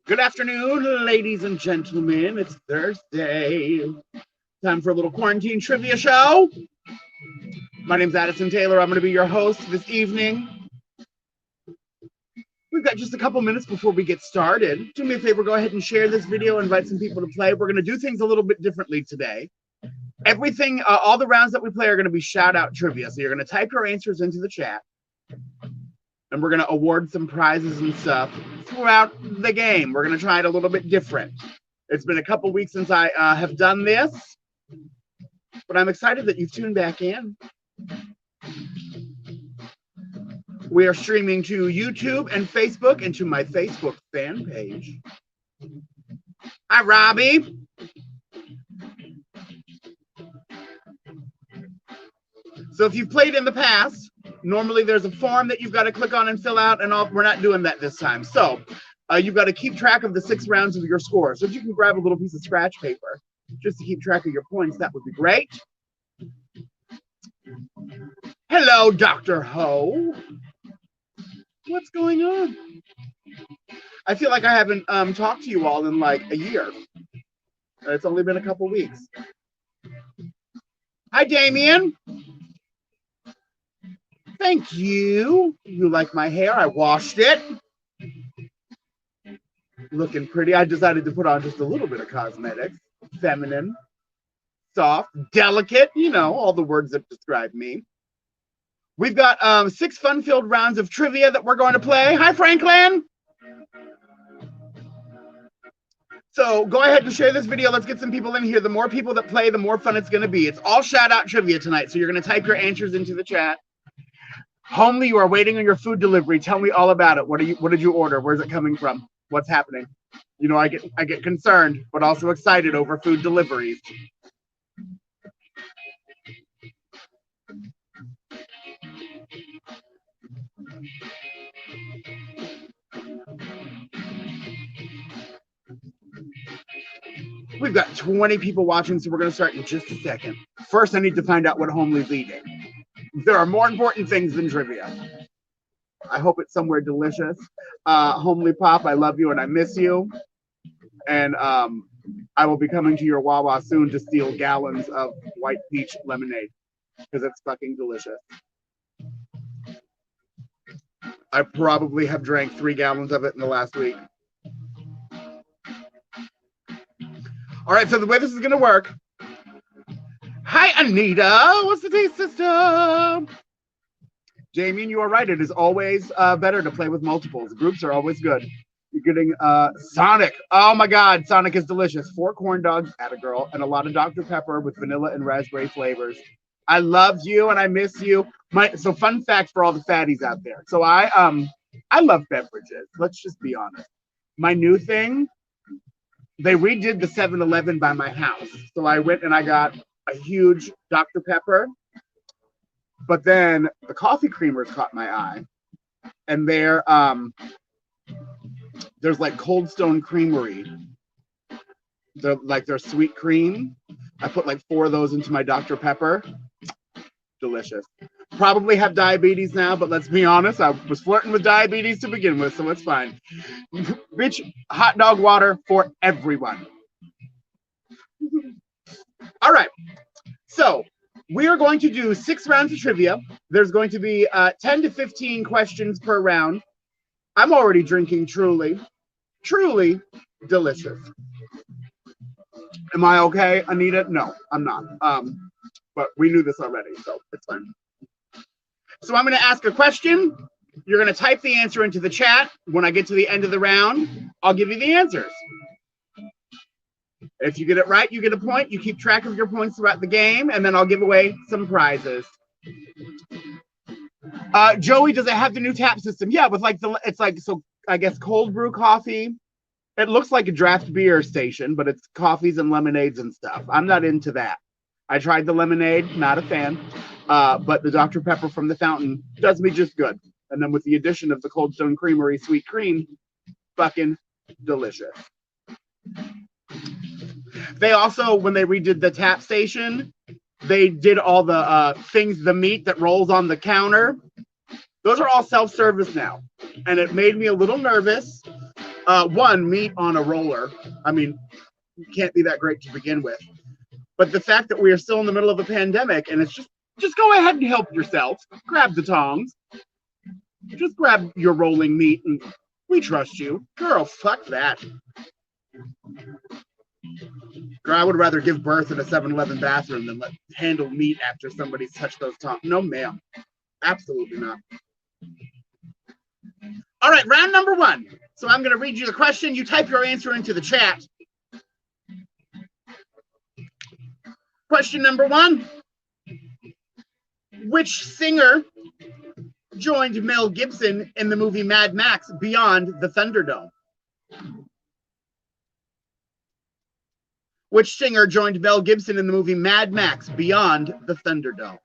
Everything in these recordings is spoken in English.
Good afternoon, ladies and gentlemen. It's Thursday. Time for a little quarantine trivia show. My name's Addison Taylor. I'm going to be your host this evening. We've got just a couple minutes before we get started. Do me a favor, go ahead and share this video, invite some people to play. We're going to do things a little bit differently today. Everything, all the rounds that we play are going to be shout out trivia. So you're going to type your answers into the chat. And we're going to award some prizes and stuff throughout the game. We're going to try it a little bit different. It's been a couple weeks since I have done this, but I'm excited that you've tuned back in. We are streaming to YouTube and Facebook and to my Facebook fan page. Hi, Robbie. So if you've played in the past, normally there's a form that you've got to click on and fill out, and we're not doing that this time. So you've got to keep track of the 6 rounds of your score. So if you can grab a little piece of scratch paper just to keep track of your points, that would be great. Hello, Dr. Ho. What's going on? I feel like I haven't talked to you all in like a year. It's only been a couple weeks. Hi, Damien. Thank you. You like my hair? I washed it. Looking pretty. I decided to put on just a little bit of cosmetics. Feminine, soft, delicate, you know, all the words that describe me. We've got 6 fun-filled rounds of trivia that we're going to play. Hi, Franklin. So go ahead and share this video. Let's get some people in here. The more people that play, the more fun it's going to be. It's all shout-out trivia tonight, so you're going to type your answers into the chat. Homely, you are waiting on your food delivery. Tell me all about it. What did you order? Where's it coming from? What's happening? You know, I get concerned, but also excited over food deliveries. We've got 20 people watching, so we're going to start in just a second. First, I need to find out what Homely's eating. There are more important things than trivia. I hope it's somewhere delicious. Homely Pop, I love you and I miss you. And I will be coming to your Wawa soon to steal gallons of white peach lemonade because it's fucking delicious. I probably have drank 3 gallons of it in the last week. All right, so the way this is going to work. Hi, Anita. What's the taste, sister? Damien, you are right. It is always better to play with multiples. Groups are always good. You're getting Sonic. Oh, my God. Sonic is delicious. 4 corn dogs, at a girl, and a lot of Dr. Pepper with vanilla and raspberry flavors. I love you and I miss you. So fun fact for all the fatties out there. So I love beverages. Let's just be honest. My new thing, they redid the 7-Eleven by my house. So I went and I got a huge Dr. Pepper, but then the coffee creamers caught my eye, and there's like Cold Stone Creamery. They're sweet cream. I put like 4 of those into my Dr. Pepper. Delicious. Probably have diabetes now, but let's be honest, I was flirting with diabetes to begin with, so it's fine. Bitch, hot dog water for everyone. All right, so we are going to do 6 rounds of trivia. There's going to be 10 to 15 questions per round. I'm already drinking Truly. Truly delicious. Am I okay, Anita? No, I'm not. But we knew this already, so it's fine. So I'm going to ask a question. You're going to type the answer into the chat. When I get to the end of the round, I'll give you the answers. If you get it right, you get a point. You keep track of your points throughout the game, and then I'll give away some prizes. Joey, does it have the new tap system? Yeah, with like I guess cold brew coffee. It looks like a draft beer station, but it's coffees and lemonades and stuff. I'm not into that. I tried the lemonade, not a fan, but the Dr. Pepper from the fountain does me just good. And then with the addition of the Cold Stone Creamery sweet cream, fucking delicious. They also, when they redid the tap station, they did all the things, the meat that rolls on the counter. Those are all self-service now. And it made me a little nervous One, meat on a roller. I mean, can't be that great to begin with. But the fact that we are still in the middle of a pandemic and it's just go ahead and help yourself. Grab the tongs. Just grab your rolling meat and we trust you. Girl, fuck that. Girl, I would rather give birth in a 7-Eleven bathroom than handle meat after somebody's touched those tongs. No, ma'am. Absolutely not. All right, round number 1. So I'm going to read you the question. You type your answer into the chat. Question number 1. Which singer joined Mel Gibson in the movie Mad Max Beyond the Thunderdome? Which singer joined Mel Gibson in the movie Mad Max Beyond the Thunderdome?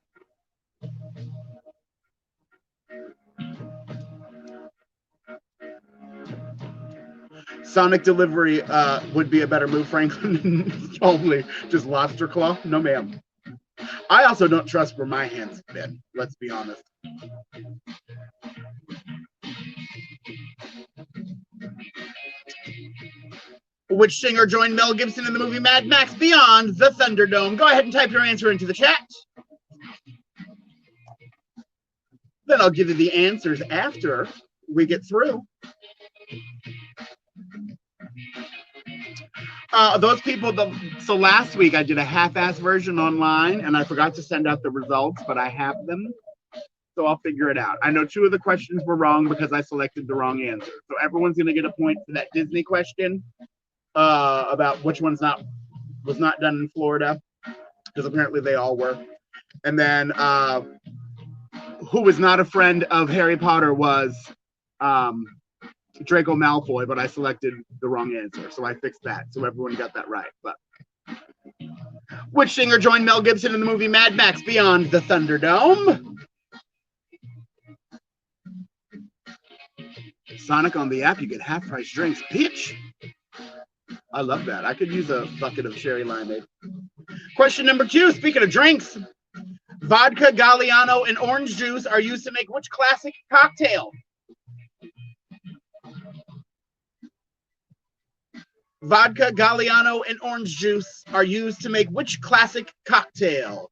Sonic delivery would be a better move, Franklin. Only just lobster claw? No, ma'am. I also don't trust where my hands have been. Let's be honest. Which singer joined Mel Gibson in the movie Mad Max Beyond the Thunderdome? Go ahead and type your answer into the chat. Then I'll give you the answers after we get through. Those people, so last week I did a half-ass version online and I forgot to send out the results, but I have them. So I'll figure it out. I know 2 of the questions were wrong because I selected the wrong answer. So everyone's going to get a point for that Disney question about which one's was not done in Florida, because apparently they all were. And then who was not a friend of Harry Potter was Draco Malfoy, but I selected the wrong answer. So I fixed that. So everyone got that right. But which singer joined Mel Gibson in the movie Mad Max Beyond the Thunderdome? Sonic on the app, you get half-price drinks. Bitch! I love that. I could use a bucket of cherry limeade. Question number 2, speaking of drinks. Vodka, Galliano, and orange juice are used to make which classic cocktail? Vodka, Galliano, and orange juice are used to make which classic cocktail?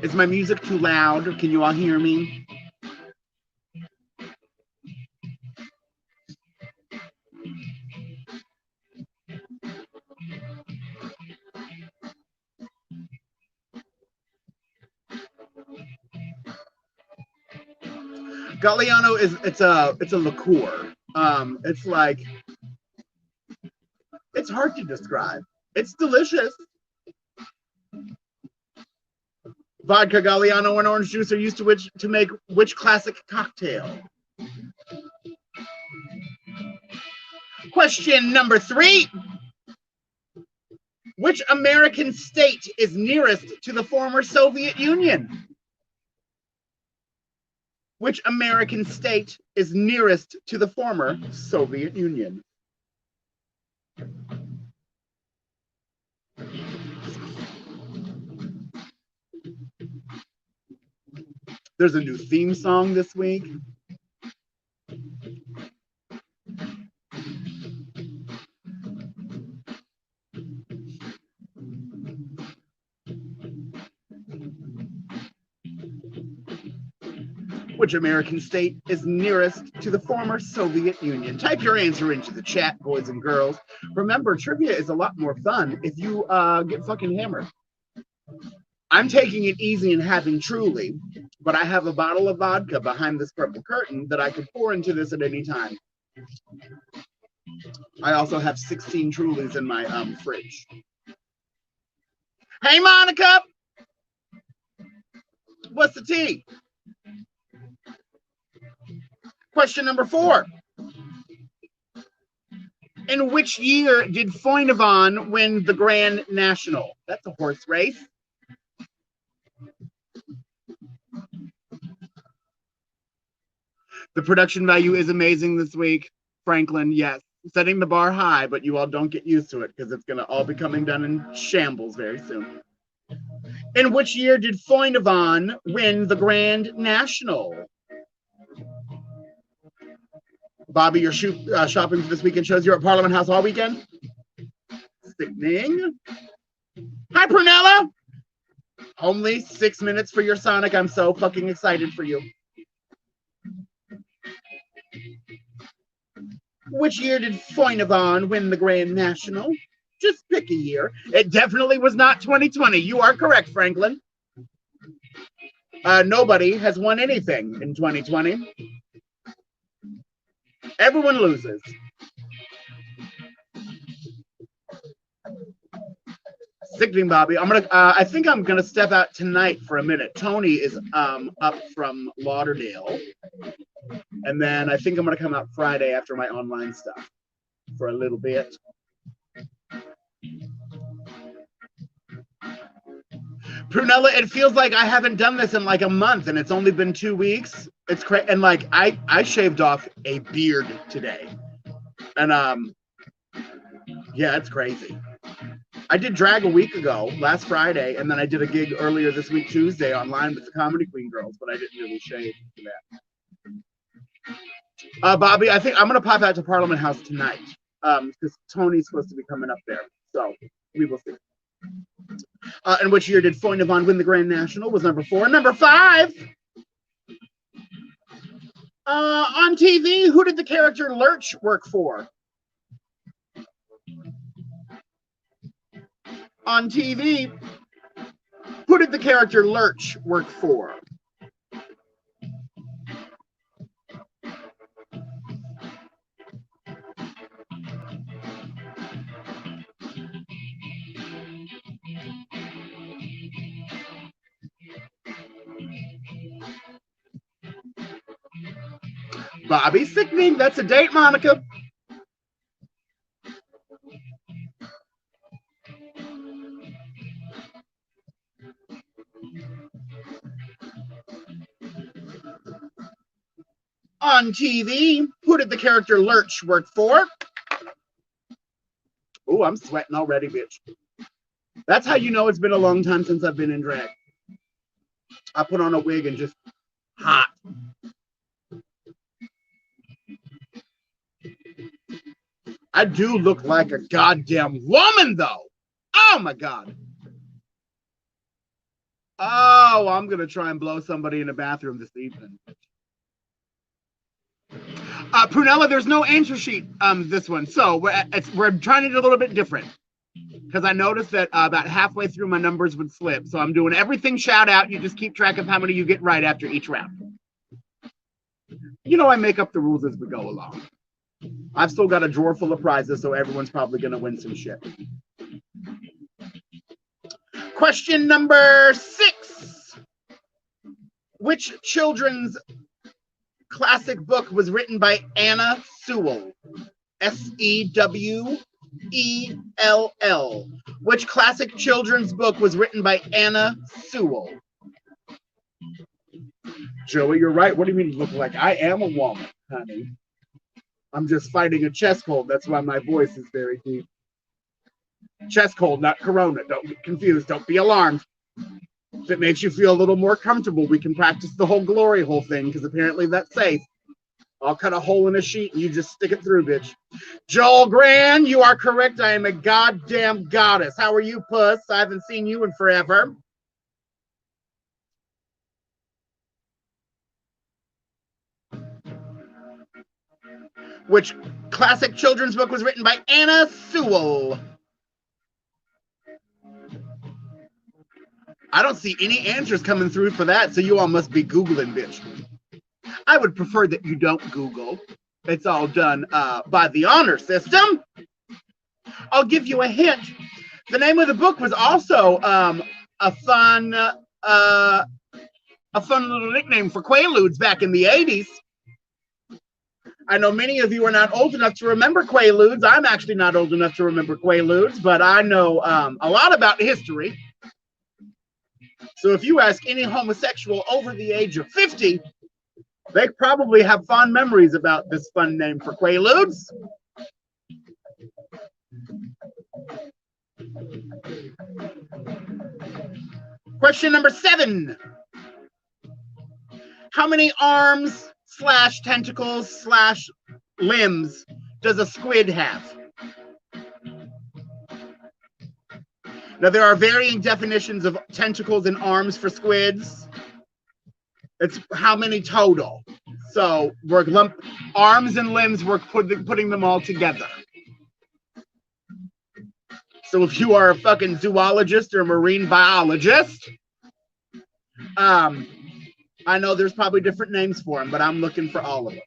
Is my music too loud? Can you all hear me? Galliano it's a liqueur. It's like, it's hard to describe. It's delicious. Vodka, Galliano, and orange juice are used to make which classic cocktail? Question number 3. Which American state is nearest to the former Soviet Union? Which American state is nearest to the former Soviet Union? There's a new theme song this week. Which American state is nearest to the former Soviet Union? Type your answer into the chat, boys and girls. Remember, trivia is a lot more fun if you get fucking hammered. I'm taking it easy and having Truly, but I have a bottle of vodka behind this purple curtain that I could pour into this at any time. I also have 16 Trulies in my fridge. Hey, Monica! What's the tea? Question number 4. In which year did Foynavon win the Grand National? That's a horse race. The production value is amazing this week. Franklin, yes. setting the bar high, but you all don't get used to it because it's going to all be coming down in shambles very soon. In which year did Foynavon win the Grand National? Bobby, you're shopping for this weekend shows. You're at Parliament House all weekend? Sickening. Hi, Prunella. Only 6 minutes for your Sonic. I'm so fucking excited for you. Which year did Foynavon win the Grand National? Just pick a year. It definitely was not 2020. You are correct, Franklin. Nobody has won anything in 2020. Everyone loses. Sickening, Bobby. I think I'm gonna step out tonight for a minute. Tony is up from Lauderdale, and then I think I'm gonna come out Friday after my online stuff for a little bit. Prunella, it feels like I haven't done this in like a month, and it's only been 2 weeks. It's crazy, and like I shaved off a beard today, and yeah, it's crazy. I did drag a week ago, last Friday, and then I did a gig earlier this week, Tuesday, online with the Comedy Queen girls, but I didn't really shave for that. Bobby, I think I'm going to pop out to Parliament House tonight because Tony's supposed to be coming up there, so we will see. In which year did Foynavon win the Grand National? Was number 4. Number 5. On TV, who did the character Lurch work for? On TV, who did the character Lurch work for? Bobby Sickening, that's a date, Monica. On TV, who did the character Lurch work for? Oh, I'm sweating already, bitch. That's how you know it's been a long time since I've been in drag. I put on a wig and just hot. I do look like a goddamn woman, though. Oh, my God. Oh, I'm going to try and blow somebody in the bathroom this evening. Prunella, there's no answer sheet this one. So we're trying to do a little bit different. Because I noticed that about halfway through my numbers would slip. So I'm doing everything shout out. You just keep track of how many you get right after each round. You know I make up the rules as we go along. I've still got a drawer full of prizes, so everyone's probably going to win some shit. Question number 6. Which children's classic book was written by Anna Sewell? Sewell. Which classic children's book was written by Anna Sewell? Joey, you're right. What do you mean you look like? I am a woman, honey. I'm just fighting a chest cold. That's why my voice is very deep. Chest cold, not corona. Don't get confused. Don't be alarmed. If it makes you feel a little more comfortable, we can practice the whole glory hole thing, because apparently that's safe. I'll cut a hole in a sheet and you just stick it through, bitch. Joel Grand, you are correct. I am a goddamn goddess. How are you, puss? I haven't seen you in forever. Which classic children's book was written by Anna Sewell? I don't see any answers coming through for that, so you all must be Googling, bitch. I would prefer that you don't Google. It's all done by the honor system. I'll give you a hint. The name of the book was also a fun little nickname for Quaaludes back in the 80s. I know many of you are not old enough to remember Quaaludes. I'm actually not old enough to remember Quaaludes, but I know a lot about history. So if you ask any homosexual over the age of 50, they probably have fond memories about this fun name for Quaaludes. Question number 7. How many arms / tentacles / limbs does a squid have? Now, there are varying definitions of tentacles and arms for squids. It's how many total. So we're arms and limbs, we're putting them all together. So if you are a fucking zoologist or a marine biologist, I know there's probably different names for them, but I'm looking for all of them.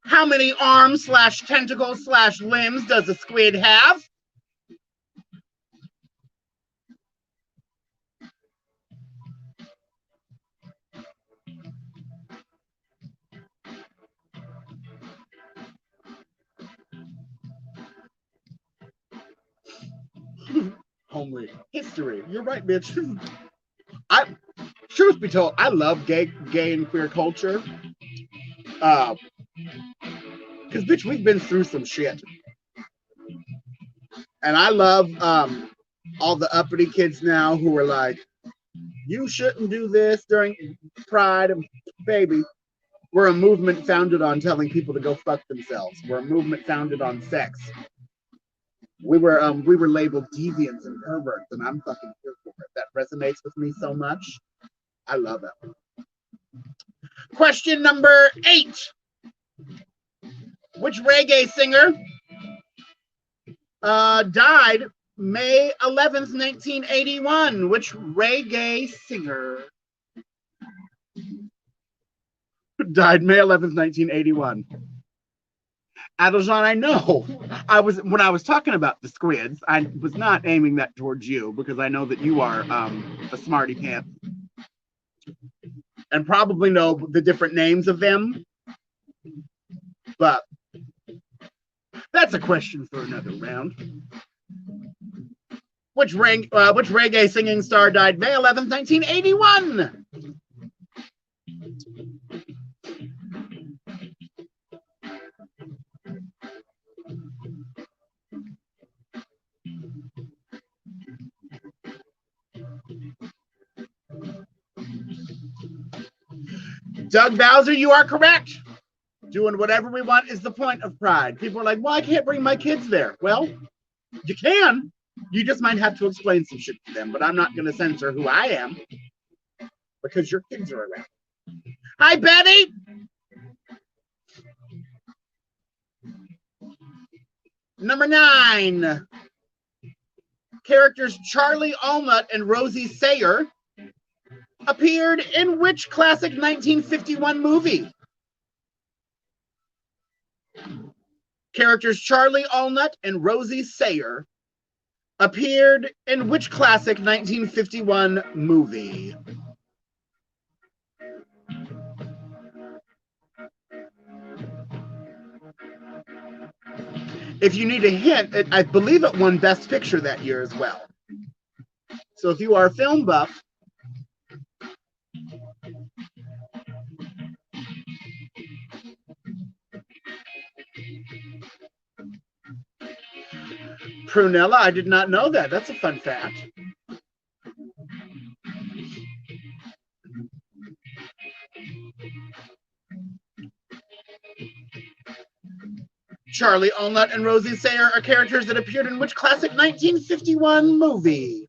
How many arms / tentacles / limbs does a squid have? Homely history. You're right, bitch. Truth be told, I love gay and queer culture. Because, bitch, we've been through some shit. And I love all the uppity kids now who are like, you shouldn't do this during Pride. Baby, we're a movement founded on telling people to go fuck themselves. We're a movement founded on sex. We were labeled deviants and perverts, and I'm fucking here for it. That resonates with me so much. I love it. Question number 8. Which reggae singer died May 11th, 1981? Which reggae singer died May 11th, 1981? Adeljan, I know. When I was talking about the squids, I was not aiming that towards you because I know that you are a smarty pants and probably know the different names of them. But that's a question for another round. Which reggae singing star died May 11th, 1981? Doug Bowser, you are correct. Doing whatever we want is the point of Pride. People are like, well, I can't bring my kids there. Well, you can. You just might have to explain some shit to them, but I'm not going to censor who I am because your kids are around. Hi, Betty. Number 9. Characters Charlie Allnut and Rosie Sayer appeared in which classic 1951 movie? Characters Charlie Allnut and Rosie Sayer appeared in which classic 1951 movie? If you need a hint, I believe it won Best Picture that year as well. So if you are a film buff, Prunella, I did not know that. That's a fun fact. Charlie Allnut and Rosie Sayer are characters that appeared in which classic 1951 movie?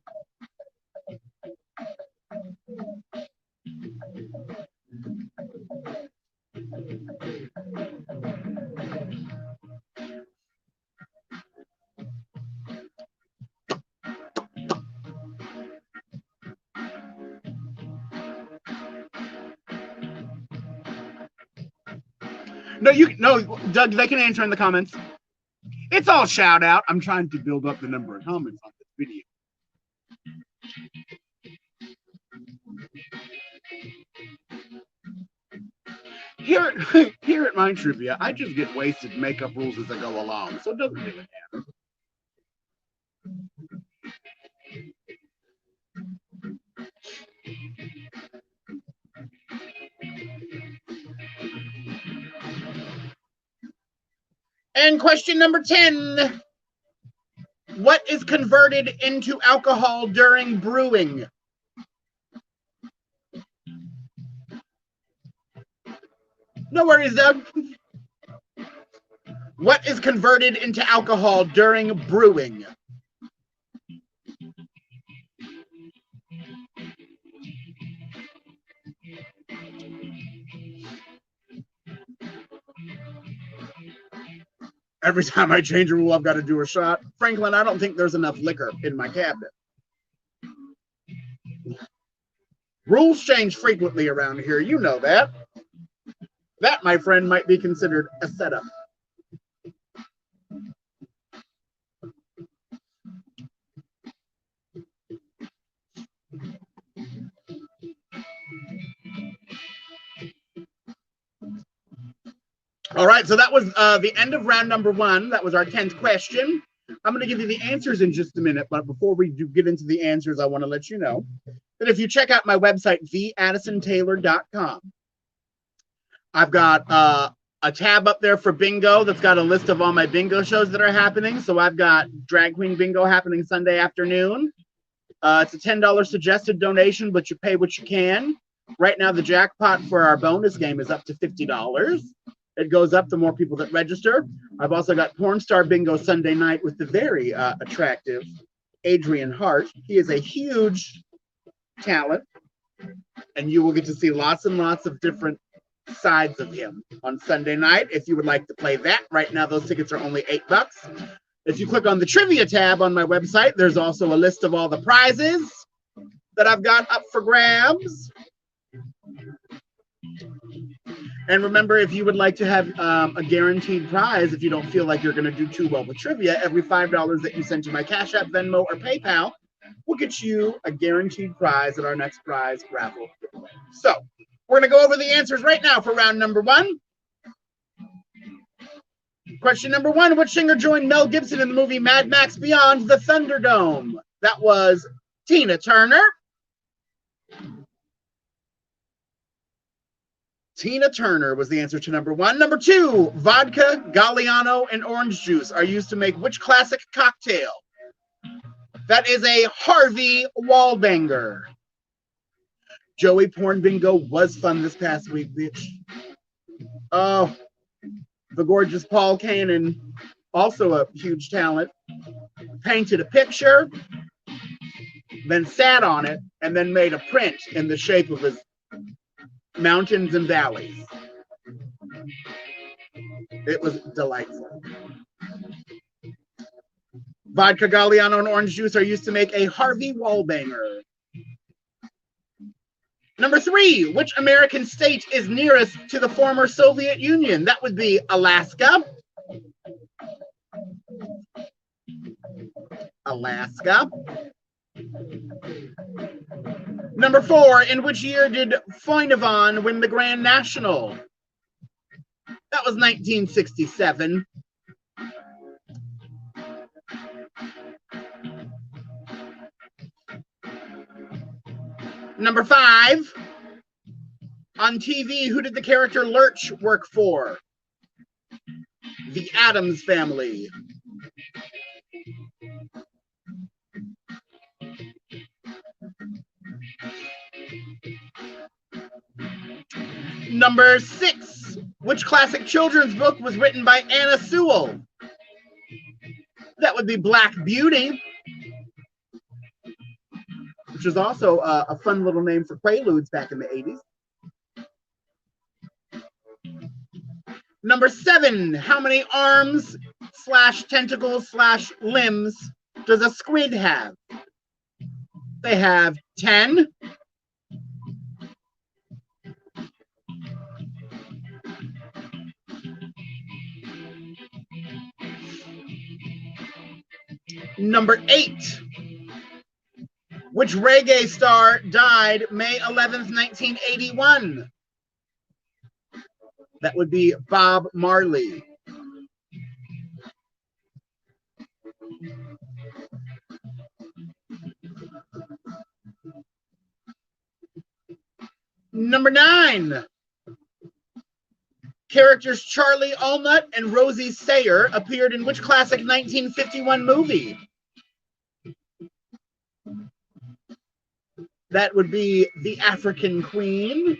No, Doug, they can answer in the comments. It's all shout out. I'm trying to build up the number of comments on this video. Here at Mind Trivia, I just get wasted and make up rules as I go along, so it doesn't really matter. And question number 10. What is converted into alcohol during brewing? No worries, Doug. What is converted into alcohol during brewing? Every time I change a rule, I've got to do a shot. Franklin, I don't think there's enough liquor in my cabinet. Rules change frequently around here. You know that. That, my friend, might be considered a setup. All right, so that was the end of round number 1. That was our 10th question. I'm going to give you the answers in just a minute, but before we do get into the answers, I want to let you know that if you check out my website, theaddisontaylor.com, I've got a tab up there for bingo that's got a list of all my bingo shows that are happening. So I've got Drag Queen Bingo happening Sunday afternoon. It's a $10 suggested donation, but you pay what you can. Right now, the jackpot for our bonus game is up to $50. It goes up the more people that register. I've also got Porn Star Bingo Sunday night with the very attractive Adrian Hart. He is a huge talent, and you will get to see lots and lots of different sides of him on Sunday night. If you would like to play that, right now those tickets are only $8. If you click on the trivia tab on my website, there's also a list of all the prizes that I've got up for grabs. And remember, if you would like to have a guaranteed prize, if you don't feel like you're going to do too well with trivia, every $5 that you send to my Cash App, Venmo, or PayPal will get you a guaranteed prize at our next prize raffle. So we're going to go over the answers right now for round number 1. Question number 1, which singer joined Mel Gibson in the movie Mad Max Beyond the Thunderdome? That was Tina Turner. Tina Turner was the answer to number 1. Number 2, vodka, Galliano, and orange juice are used to make which classic cocktail? That is a Harvey Wallbanger. Joey Porn Bingo was fun this past week, bitch. Oh, the gorgeous Paul Kanan, also a huge talent, painted a picture, then sat on it, and then made a print in the shape of his mountains and valleys. It was delightful. Vodka, Galliano, and orange juice are used to make a Harvey Wallbanger. Number 3, which American state is nearest to the former Soviet Union? That would be Alaska. Alaska. Number 4, in which year did Foynivan win the Grand National? That was 1967. Number 5, on TV, who did the character Lurch work for? The Addams Family. Number 6, which classic children's book was written by Anna Sewell? That would be Black Beauty, which is also a fun little name for Quaaludes back in the 80s. Number 7, how many arms / tentacles / limbs does a squid have? They have 10. Number 8, which reggae star died May 11th, 1981? That would be Bob Marley. Number 9, characters Charlie Allnut and Rosie Sayer appeared in which classic 1951 movie? That would be the African Queen.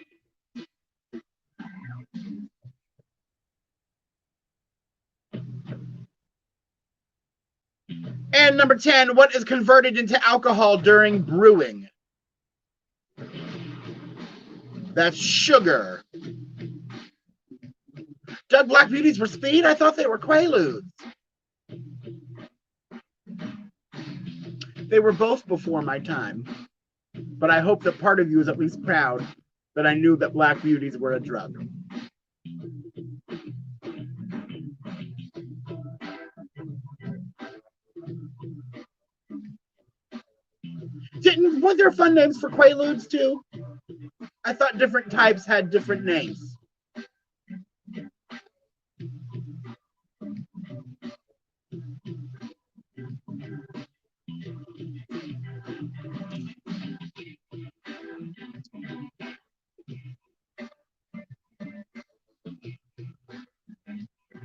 And number 10, what is converted into alcohol during brewing? That's sugar. Doug, Black Beauties were speed? I thought they were Quaaludes. They were both before my time. But I hope that part of you is at least proud that I knew that Black Beauties were a drug. Weren't there fun names for Quaaludes too? I thought different types had different names.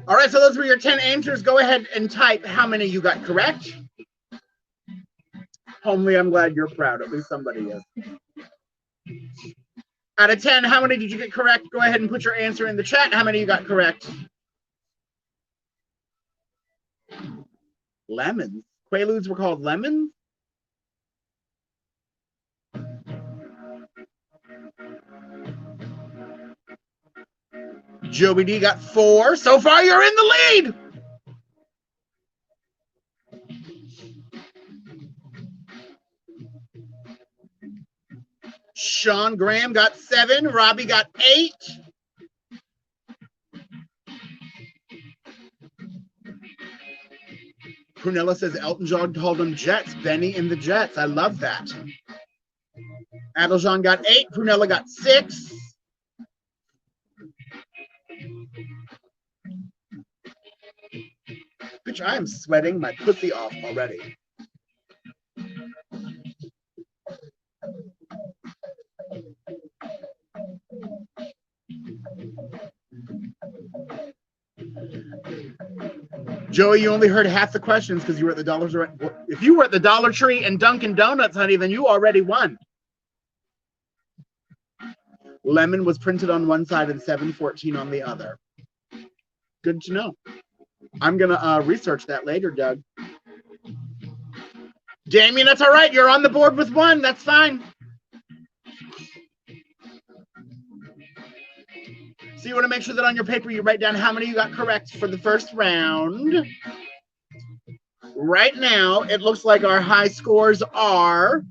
All right, so those were your 10 answers. Go ahead and type how many you got correct. Homely, I'm glad you're proud. At least somebody is. Out of 10, how many did you get correct? Go ahead and put your answer in the chat. How many you got correct? Lemons. Quaaludes were called lemons? Joey D got 4. So far, you're in the lead. Sean Graham got 7. Robbie got 8. Prunella says Elton John called them Jets. Benny and the Jets. I love that. Adeljean got 8. Prunella got 6. Bitch, I am sweating my pussy off already. Joey, you only heard half the questions because you were at the Dollar Tree. If you were at the Dollar Tree and Dunkin' Donuts, honey, then you already won. Lemon was printed on one side and 714 on the other. Good to know. I'm going to research that later, Doug. Damien, that's all right. You're on the board with 1. That's fine. So you want to make sure that on your paper you write down how many you got correct for the first round. Right now, it looks like our high scores are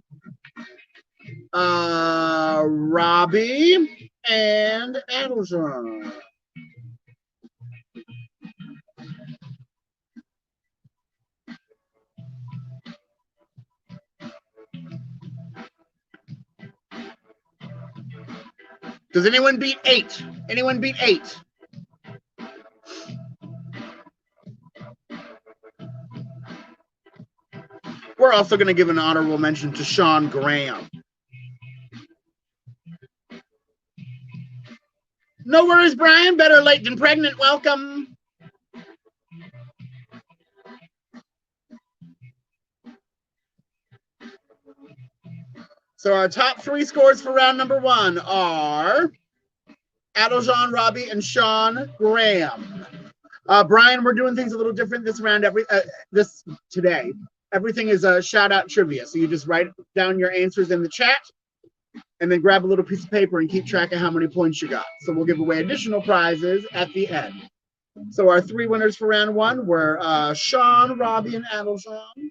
Robbie and Adeljean. Does anyone beat 8? Anyone beat 8? We're also going to give an honorable mention to Sean Graham. No worries, Brian. Better late than pregnant. Welcome. So our top 3 scores for round number 1 are Adeljean, Robbie, and Sean Graham. Brian, we're doing things a little different this round. Today, everything is a shout out trivia. So you just write down your answers in the chat, and then grab a little piece of paper and keep track of how many points you got. So we'll give away additional prizes at the end. So our 3 winners for round 1 were Sean, Robbie, and Adeljean.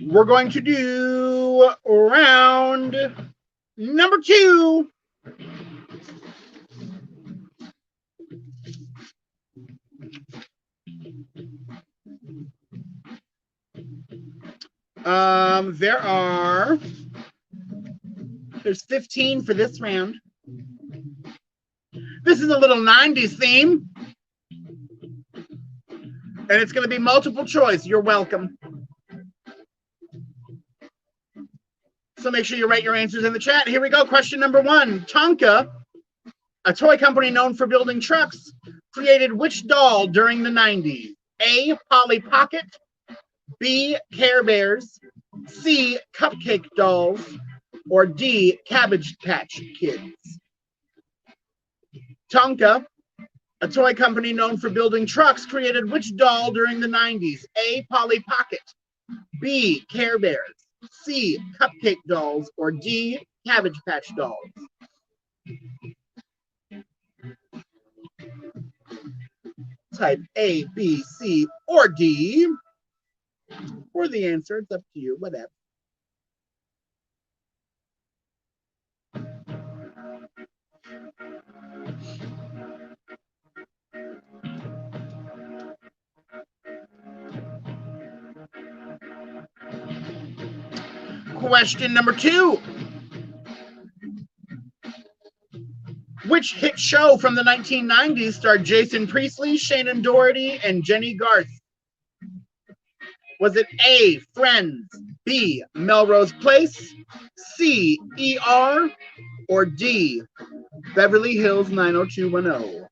We're going to do round number 2. There's 15 for this round. This is a little 90s theme. And it's going to be multiple choice. You're welcome. So make sure you write your answers in the chat. Here we go. Question number 1. Tonka, a toy company known for building trucks, created which doll during the 90s? A, Polly Pocket, B, Care Bears, C, Cupcake Dolls, or D, Cabbage Patch Kids? Tonka, a toy company known for building trucks, created which doll during the 90s? A, Polly Pocket, B, Care Bears, C, Cupcake Dolls, or D, Cabbage Patch Dolls? Type A, B, C, or D for the answer. It's up to you, whatever. Question number 2. Which hit show from the 1990s starred Jason Priestley, Shannen Doherty, and Jennie Garth? Was it A, Friends, B, Melrose Place, C, ER, or D, Beverly Hills 90210?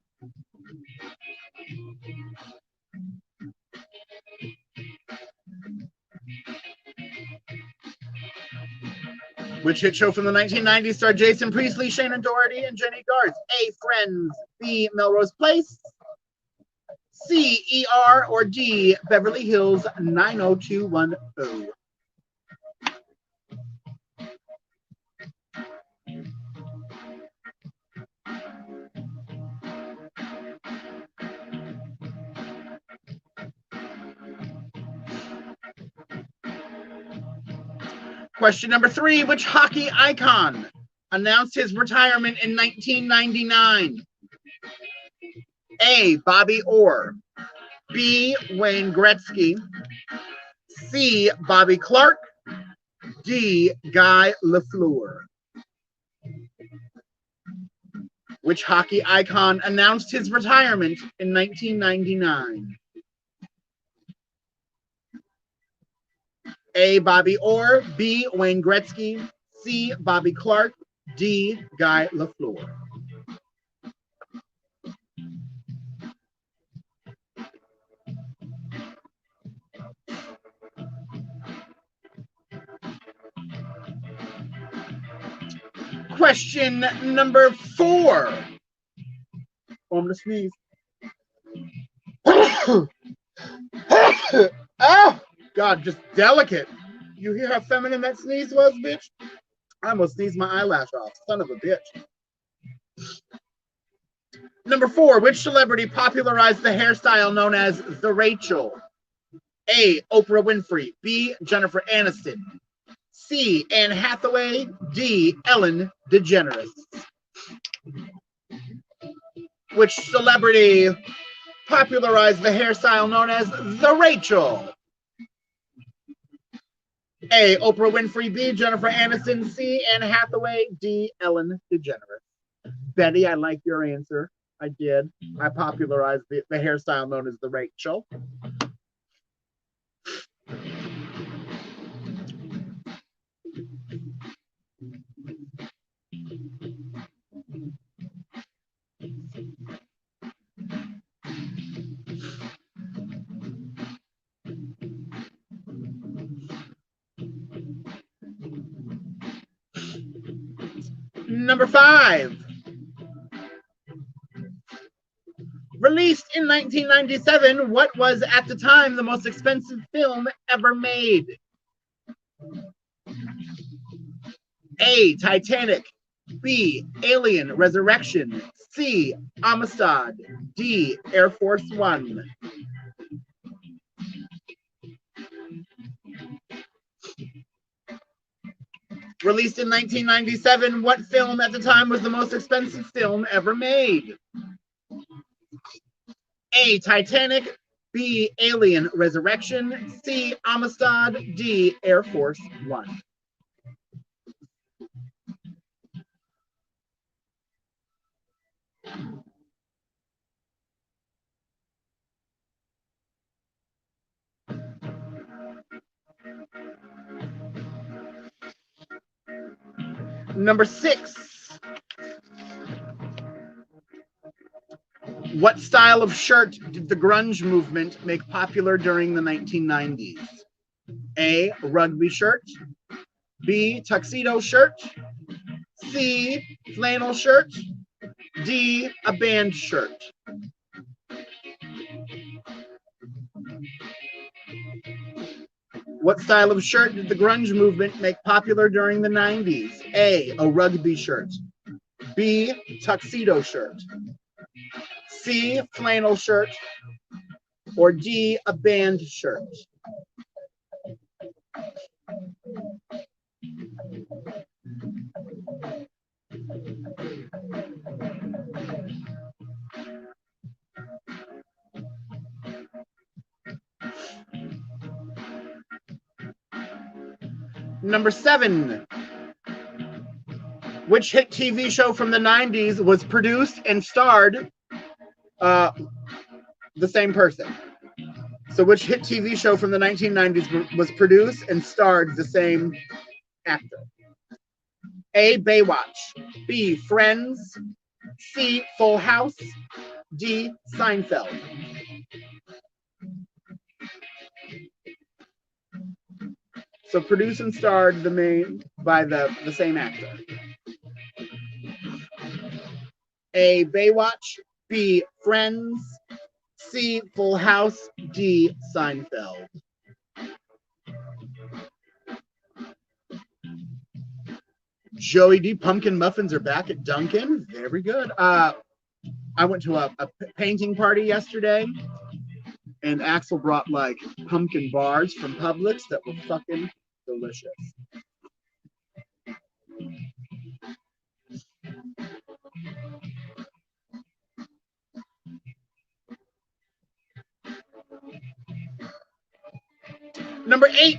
Which hit show from the 1990s starred Jason Priestley, Shannen Doherty, and Jennie Garth? A, Friends, B, Melrose Place, C, ER, or D, Beverly Hills 90210? Question number 3. Which hockey icon announced his retirement in 1999? A, Bobby Orr, B, Wayne Gretzky, C, Bobby Clark, D, Guy Lafleur? Which hockey icon announced his retirement in 1999? A, Bobby Orr, B, Wayne Gretzky, C, Bobby Clark, D, Guy Lafleur? Question number 4. Oh, I'm gonna sneeze. Oh, God, just delicate. You hear how feminine that sneeze was, bitch? I almost sneezed my eyelash off. Son of a bitch. Number 4. Which celebrity popularized the hairstyle known as the Rachel? A, Oprah Winfrey, B, Jennifer Aniston, C, Anne Hathaway, D, Ellen DeGeneres? Which celebrity popularized the hairstyle known as the Rachel? A, Oprah Winfrey, B, Jennifer Aniston, C, Anne Hathaway, D, Ellen DeGeneres? Betty, I like your answer. I did. I popularized the hairstyle known as the Rachel. Number 5. Released in 1997, what was at the time the most expensive film ever made? A, Titanic, B, Alien Resurrection, C, Amistad, D, Air Force One? Released in 1997, what film at the time was the most expensive film ever made? A, Titanic, B, Alien Resurrection, C, Amistad, D, Air Force One? Number 6. What style of shirt did the grunge movement make popular during the 1990s? A, rugby shirt. B, tuxedo shirt. C, flannel shirt. D, a band shirt. What style of shirt did the grunge movement make popular during the 90s? A, a rugby shirt. B, tuxedo shirt. C, flannel shirt. Or D, a band shirt. Number 7. Which hit TV show from the 90s was produced and starred the same person? So which hit TV show from the 1990s was produced and starred the same actor? A, Baywatch. B, Friends. C, Full House. D, Seinfeld. So produced and starred by the same actor. A, Baywatch. B, Friends. C, Full House. D, Seinfeld. Joey D, pumpkin muffins are back at Dunkin'. Very good. I went to a painting party yesterday, and Axel brought like pumpkin bars from Publix that were fucking delicious. Number 8.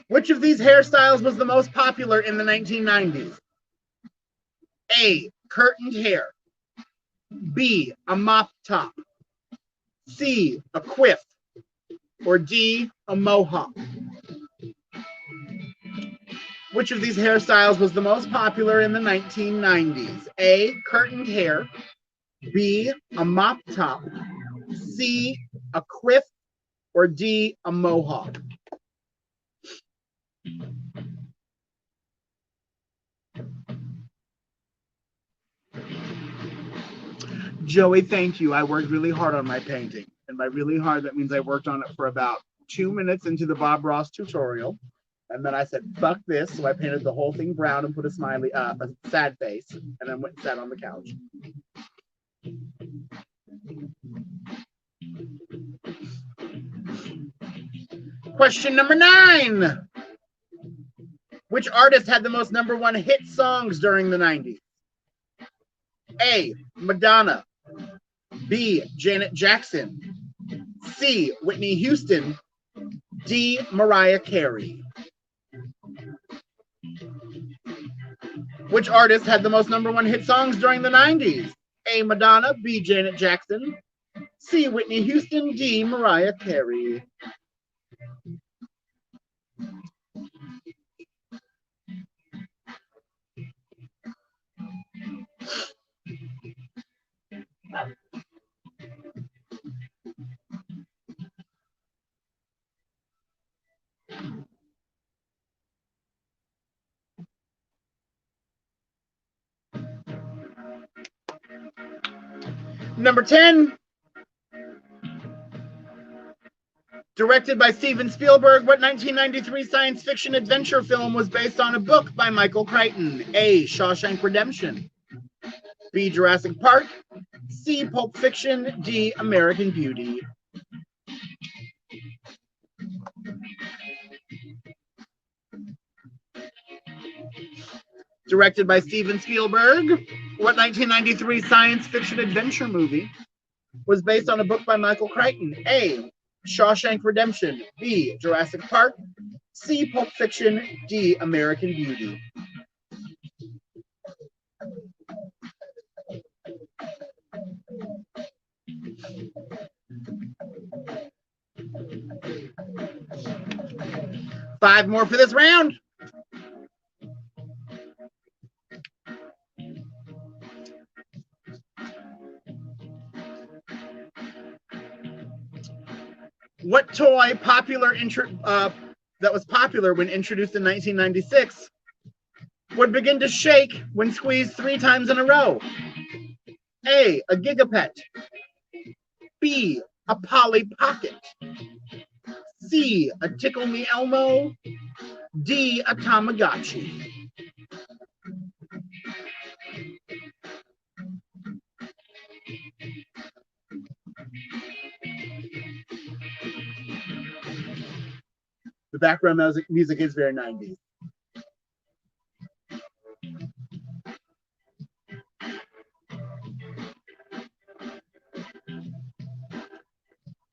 Which of these hairstyles was the most popular in the 1990s? A, curtained hair. B, a mop top. C, a quiff. Or D, a mohawk. Which of these hairstyles was the most popular in the 1990s? A, curtained hair. B, a mop top. C, a quiff. Or D, a mohawk. Joey, thank you. I worked really hard on my painting. And by really hard, that means I worked on it for about 2 minutes into the Bob Ross tutorial. And then I said, fuck this. So I painted the whole thing brown and put a sad face. And then went and sat on the couch. Question number 9. Which artist had the most #1 hit songs during the 90s? A, Madonna. B, Janet Jackson. C, Whitney Houston. D, Mariah Carey. Which artist had the most #1 hit songs during the 90s? A, Madonna. B, Janet Jackson. C, Whitney Houston. D, Mariah Carey. Number 10. Directed by Steven Spielberg, what 1993 science fiction adventure film was based on a book by Michael Crichton? A, Shawshank Redemption. B, Jurassic Park. C, Pulp Fiction. D, American Beauty. Directed by Steven Spielberg, what 1993 science fiction adventure movie was based on a book by Michael Crichton? A, Shawshank Redemption. B, Jurassic Park. C, Pulp Fiction. D, American Beauty. Five more for this round. What toy that was popular when introduced in 1996 would begin to shake when squeezed 3 times in a row? A Gigapet. B, a Polly Pocket. C, a Tickle Me Elmo. D, a Tamagotchi. The background music is very 90s.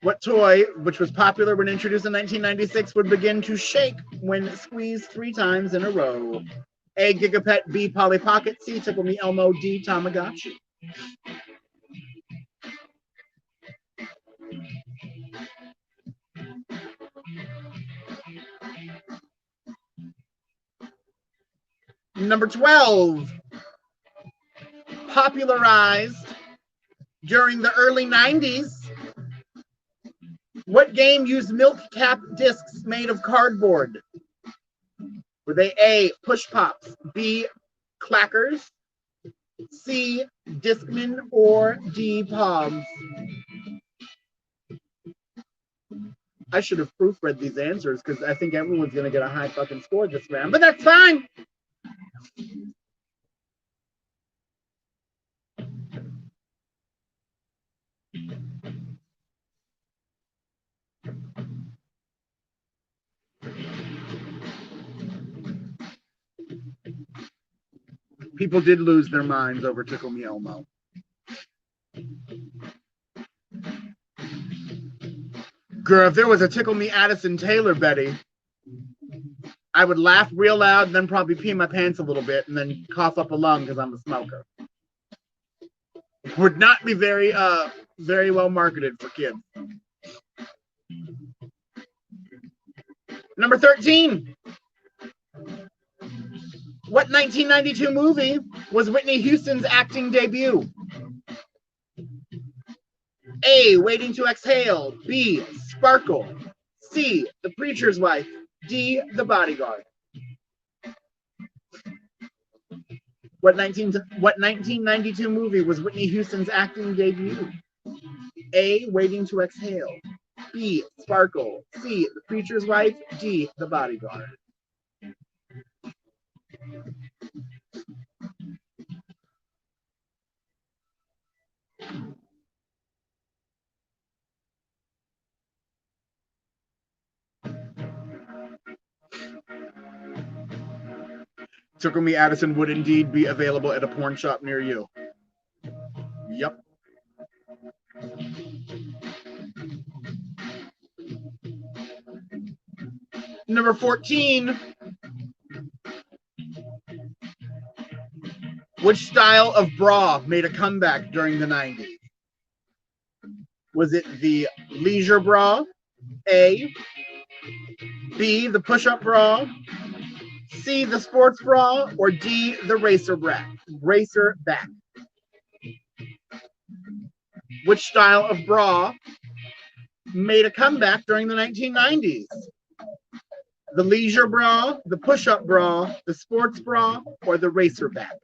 What toy, which was popular when introduced in 1996, would begin to shake when squeezed 3 times in a row? A, Gigapet. B, Polly Pocket. C, Tickle Me Elmo. D, Tamagotchi. Number 12. Popularized during the early 90s. What game used milk cap discs made of cardboard? Were they A, Push Pops, B, Clackers, C, Discman, or D, Pogs? I should have proofread these answers because I think everyone's going to get a high fucking score this round, but that's fine. People did lose their minds over Tickle Me Elmo. Girl, if there was a Tickle Me Addison Taylor, Betty, I would laugh real loud and then probably pee my pants a little bit and then cough up a lung because I'm a smoker. Would not be very well marketed for kids. Number 13. What 1992 movie was Whitney Houston's acting debut? A, Waiting to Exhale. B, Sparkle. C, The Preacher's Wife. D, The Bodyguard. What 1992 movie was Whitney Houston's acting debut? A, Waiting to Exhale. B, Sparkle. C, The Preacher's Wife. D, The Bodyguard. Tickle Me Addison would indeed be available at a porn shop near you. Yep. Number 14. Which style of bra made a comeback during the 90s? Was it the leisure bra? A. B, the push-up bra? C, the sports bra? Or D, the racer back? Which style of bra made a comeback during the 1990s? The leisure bra, the push-up bra, the sports bra, or the racer back?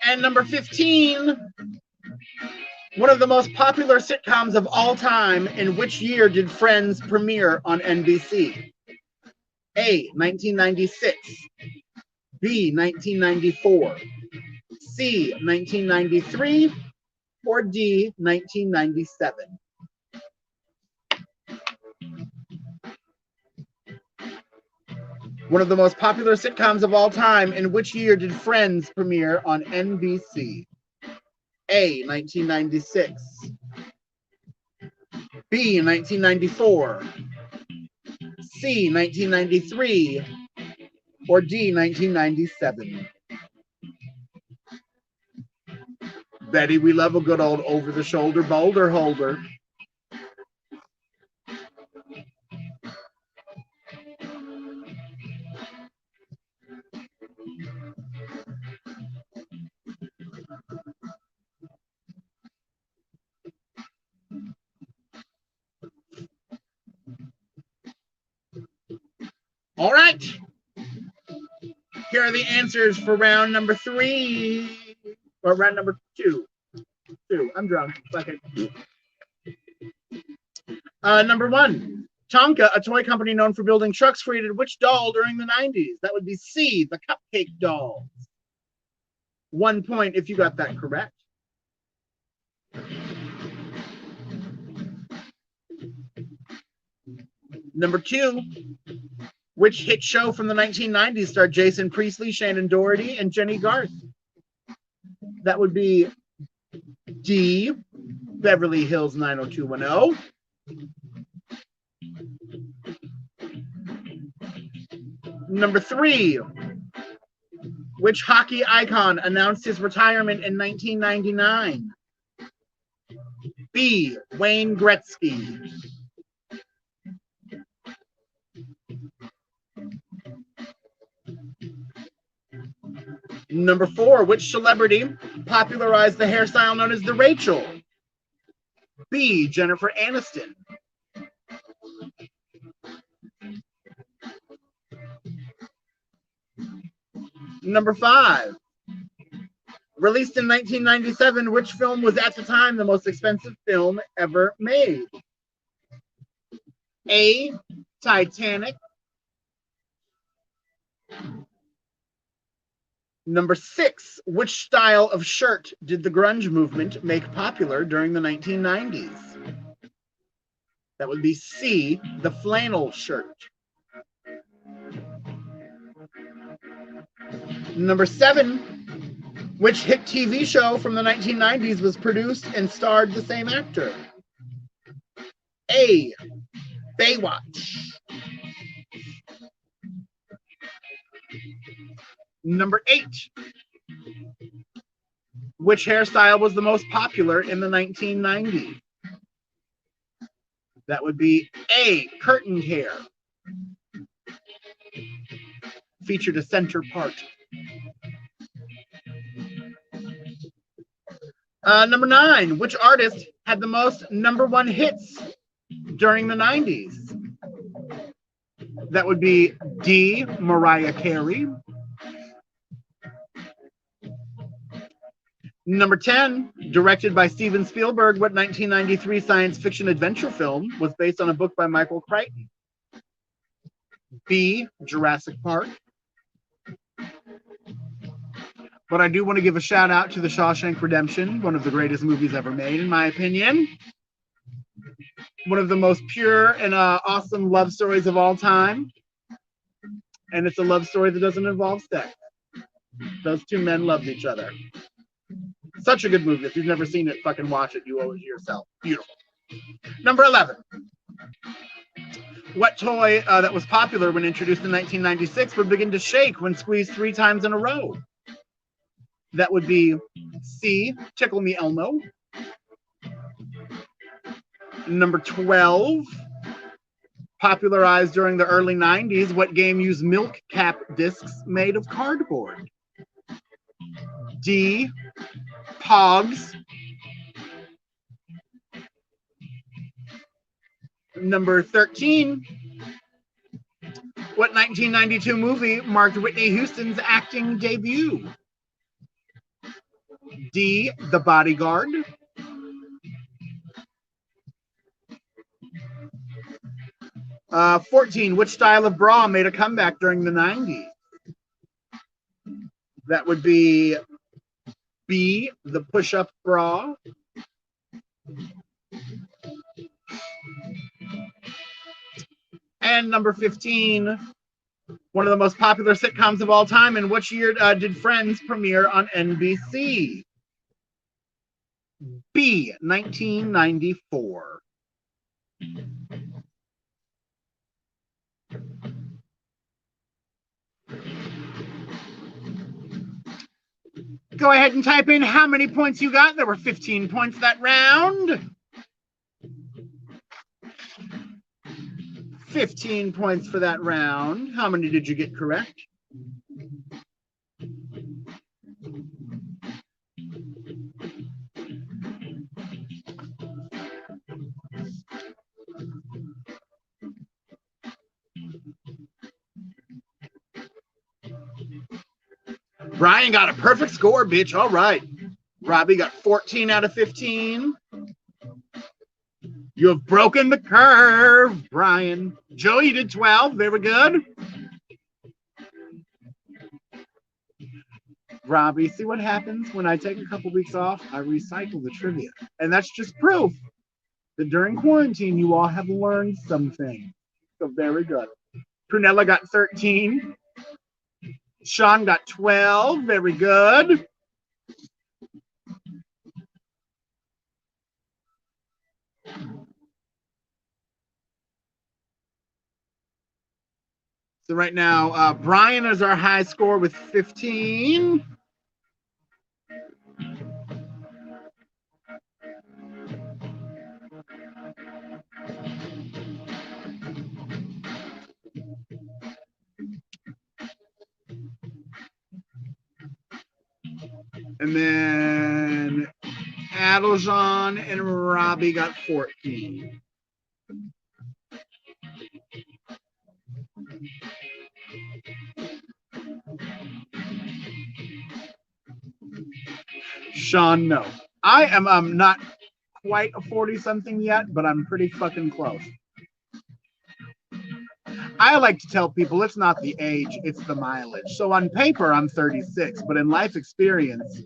And number 15, one of the most popular sitcoms of all time, in which year did Friends premiere on NBC? A, 1996. B, 1994. C, 1993. Or D, 1997. One of the most popular sitcoms of all time, in which year did Friends premiere on NBC? A, 1996. B, 1994, C, 1993, or D, 1997? Betty, we love a good old over-the-shoulder boulder holder. All right. Here are the answers for round number 3, or round number 2. I'm drunk. Second. Number 1. Tonka, a toy company known for building trucks, created which doll during the 90s? That would be C, the Cupcake Dolls. 1 point if you got that correct. Number 2. Which hit show from the 1990s starred Jason Priestley, Shannon Doherty, and Jenny Garth? That would be D, Beverly Hills 90210. Number 3. Which hockey icon announced his retirement in 1999? B, Wayne Gretzky. Number 4, which celebrity popularized the hairstyle known as the Rachel? B, Jennifer Aniston. Number 5, released in 1997, which film was at the time the most expensive film ever made? A, Titanic. Number 6, which style of shirt did the grunge movement make popular during the 1990s? That would be C, the flannel shirt. Number 7, which hit TV show from the 1990s was produced and starred the same actor? A, Baywatch. Number 8, which hairstyle was the most popular in the 1990s? That would be A, curtained hair. Featured a center part. Number 9, which artist had the most #1 hits during the 90s? That would be D, Mariah Carey. Number 10, directed by Steven Spielberg, what 1993 science fiction adventure film was based on a book by Michael Crichton? B, Jurassic Park. But I do want to give a shout out to The Shawshank Redemption, one of the greatest movies ever made, in my opinion. One of the most pure and awesome love stories of all time. And it's a love story that doesn't involve sex. Those two men loved each other. Such a good movie. If you've never seen it, fucking watch it. You owe it to yourself. Beautiful. Number 11. What toy that was popular when introduced in 1996 would begin to shake when squeezed 3 times in a row? That would be C, Tickle Me Elmo. Number 12, popularized during the early 90s, what game used milk cap discs made of cardboard? D, Pogs. Number 13, what 1992 movie marked Whitney Houston's acting debut? D, The Bodyguard. Uh, 14, which style of bra made a comeback during the 90s? That would be B, the push-up bra. And number 15, one of the most popular sitcoms of all time. In which year did Friends premiere on NBC? B, 1994. Go ahead and type in how many points you got. There were 15 points that round. 15 points for that round. How many did you get correct? Brian got a perfect score, bitch. All right. Robbie got 14 out of 15. You have broken the curve, Brian. Joe, you did 12. Very good. Robbie, see what happens when I take a couple weeks off? I recycle the trivia. And that's just proof that during quarantine, you all have learned something. So very good. Prunella got 13. Sean got 12. Very good. So right now, Brian is our high score with 15. And then Adeljan and Robbie got 14. Sean, no. I am not quite a 40-something yet, but I'm pretty fucking close. I like to tell people it's not the age, it's the mileage. So on paper, I'm 36, but in life experience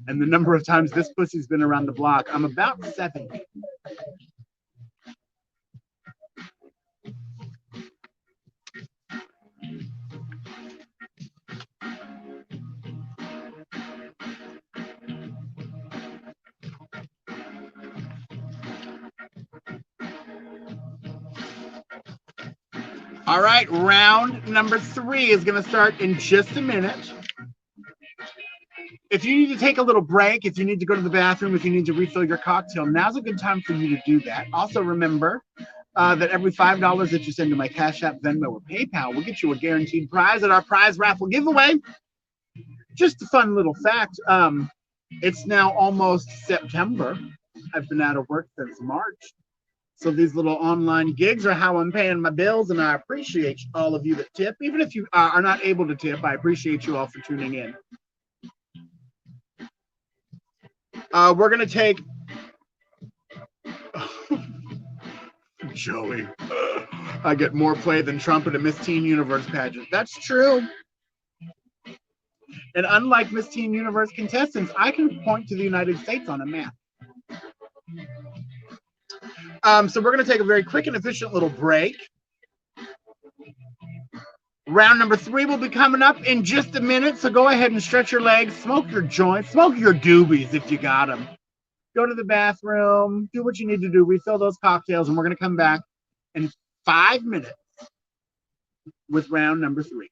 and the number of times this pussy's been around the block, I'm about 70. All right, round number 3 is going to start in just a minute. If you need to take a little break, if you need to go to the bathroom, if you need to refill your cocktail, now's a good time for you to do that. Also, remember that every $5 that you send to my Cash App, Venmo, or PayPal will get you a guaranteed prize at our prize raffle giveaway. Just a fun little fact. It's now almost September. I've been out of work since March. So these little online gigs are how I'm paying my bills, and I appreciate all of you that tip. Even if you are not able to tip, I appreciate you all for tuning in. We're going to take... Joey, I get more play than Trump at a Miss Teen Universe pageant. That's true. And unlike Miss Teen Universe contestants, I can point to the United States on a map. So we're going to take a very quick and efficient little break. Round number 3 will be coming up in just a minute, so go ahead and stretch your legs, smoke your joints, smoke your doobies if you got them. Go to the bathroom, do what you need to do, refill those cocktails, and we're going to come back in 5 minutes with round number 3.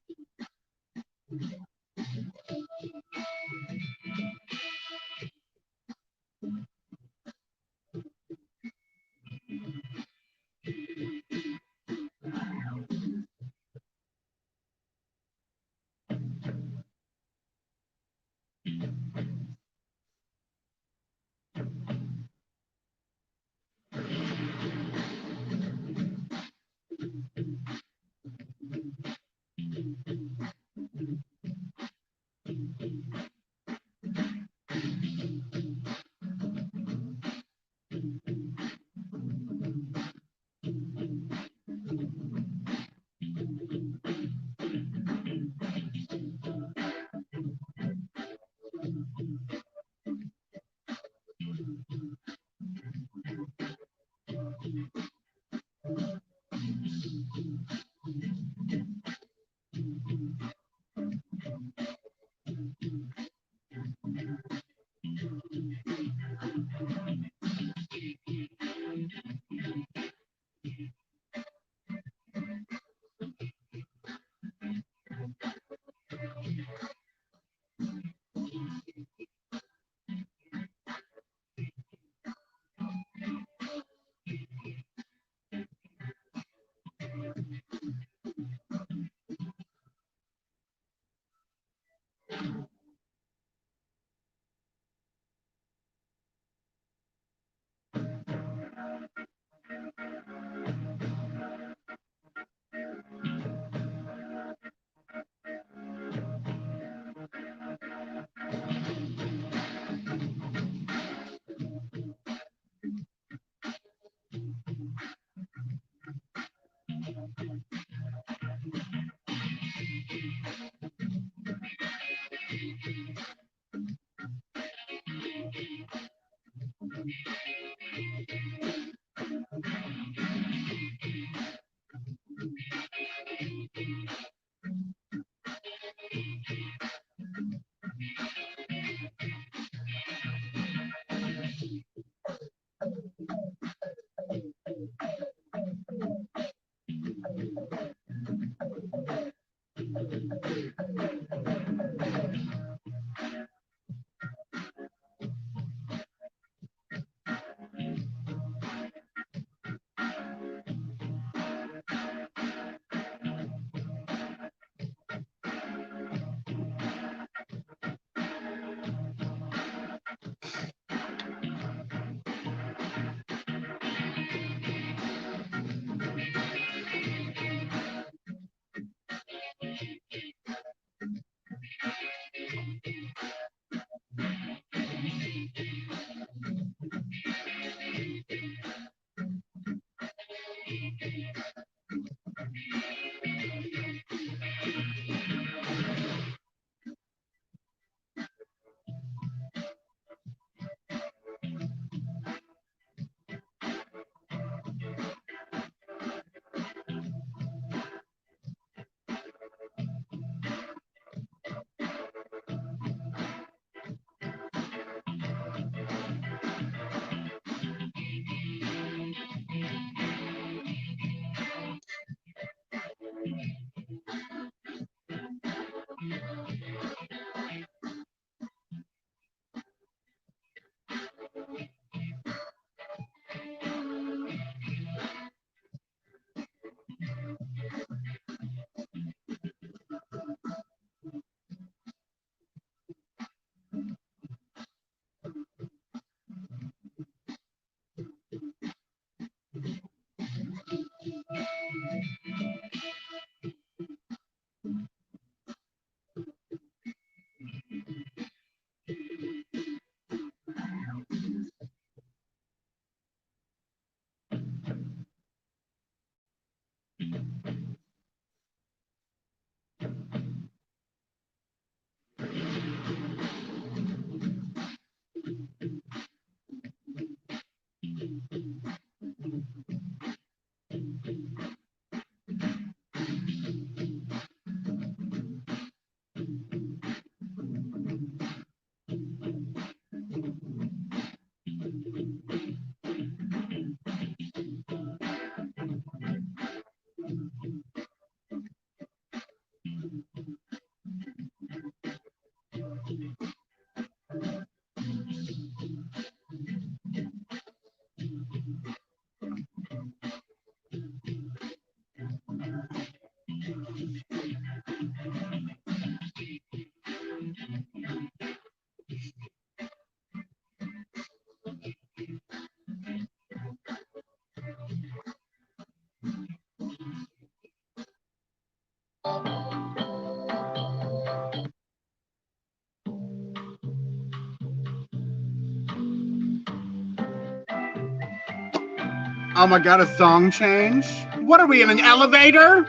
Oh my God, a song change? What are we in an elevator?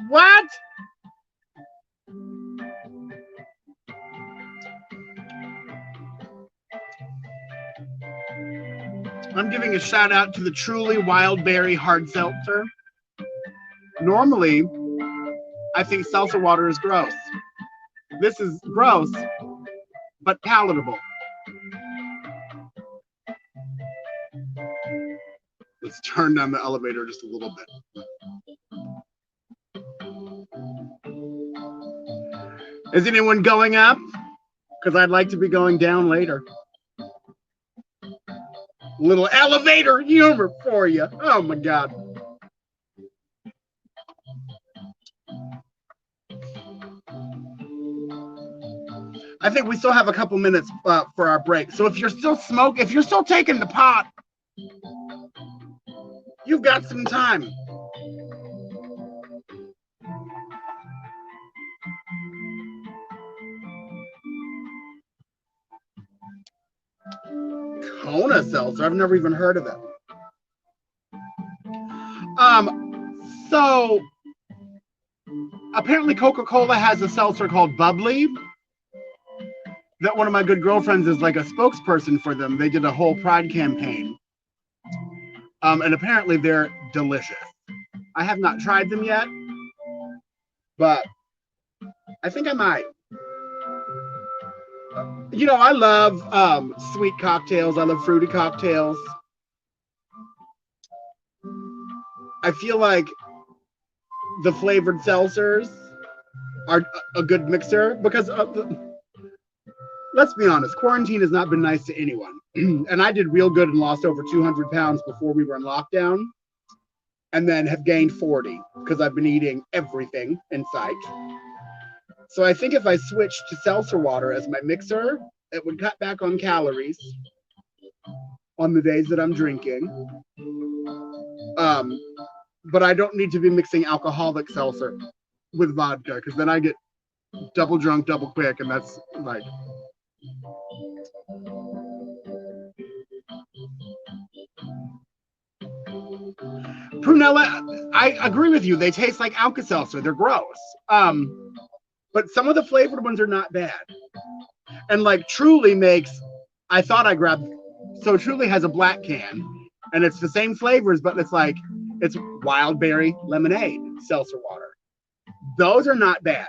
What? I'm giving a shout out to the Truly Wild Berry Hard Seltzer. Normally, I think seltzer water is gross. This is gross, but palatable. Let's turn down the elevator just a little bit. Is anyone going up? Because I'd like to be going down later. Little elevator humor for you. Oh my God. I think we still have a couple minutes for our break. So if you're still smoking, if you're still taking the pot, you've got some time. Kona seltzer. I've never even heard of it. So apparently Coca-Cola has a seltzer called Bubbly that one of my good girlfriends is like a spokesperson for them. They did a whole Pride campaign. And apparently they're delicious. I have not tried them yet, but I think I might. You know, I love sweet cocktails. I love fruity cocktails. I feel like the flavored seltzers are a good mixer because let's be honest, quarantine has not been nice to anyone. And I did real good and lost over 200 pounds before we were in lockdown, and then have gained 40 because I've been eating everything in sight. So I think if I switched to seltzer water as my mixer, it would cut back on calories on the days that I'm drinking. But I don't need to be mixing alcoholic seltzer with vodka because then I get double drunk, double quick, and that's like. Prunella, I agree with you. They taste like Alka-Seltzer. They're gross. But some of the flavored ones are not bad. And like Truly makes, I thought I grabbed, so Truly has a black can, and it's the same flavors, but it's like, it's wild berry lemonade, seltzer water. Those are not bad.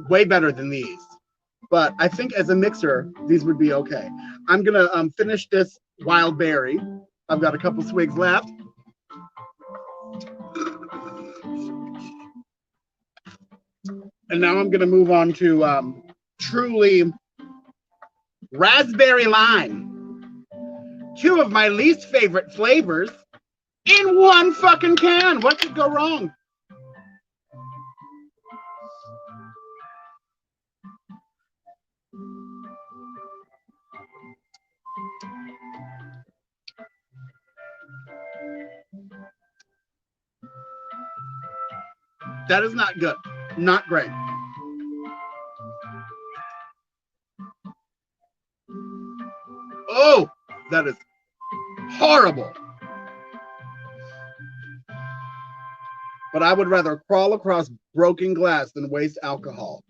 Way better than these. But I think as a mixer, these would be okay. I'm gonna finish this wild berry. I've got a couple swigs left. And now I'm gonna move on to Truly raspberry lime. Two of my least favorite flavors in one fucking can. What could go wrong? That is not good. Not great. Oh, that is horrible. But I would rather crawl across broken glass than waste alcohol.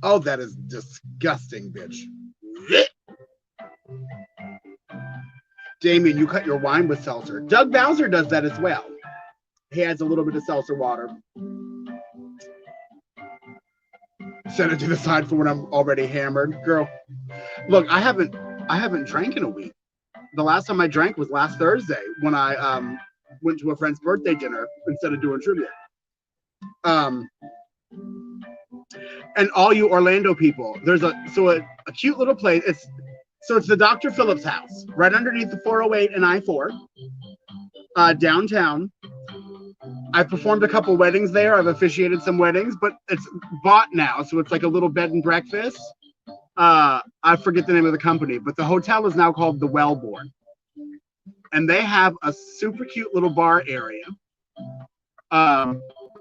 Oh, that is disgusting, bitch. Damien, you cut your wine with seltzer. Doug Bowser does that as well. He adds a little bit of seltzer water. Set it to the side for when I'm already hammered. Girl, look, I haven't drank in a week. The last time I drank was last Thursday when I went to a friend's birthday dinner instead of doing trivia. And all you Orlando people, there's a cute little place. It's the Dr. Phillips house right underneath the 408 and I-4 downtown. I've performed a couple weddings there. I've officiated some weddings, but it's bought now, so it's like a little bed and breakfast. I forget the name of the company, but the hotel is now called the Wellborn, and they have a super cute little bar area.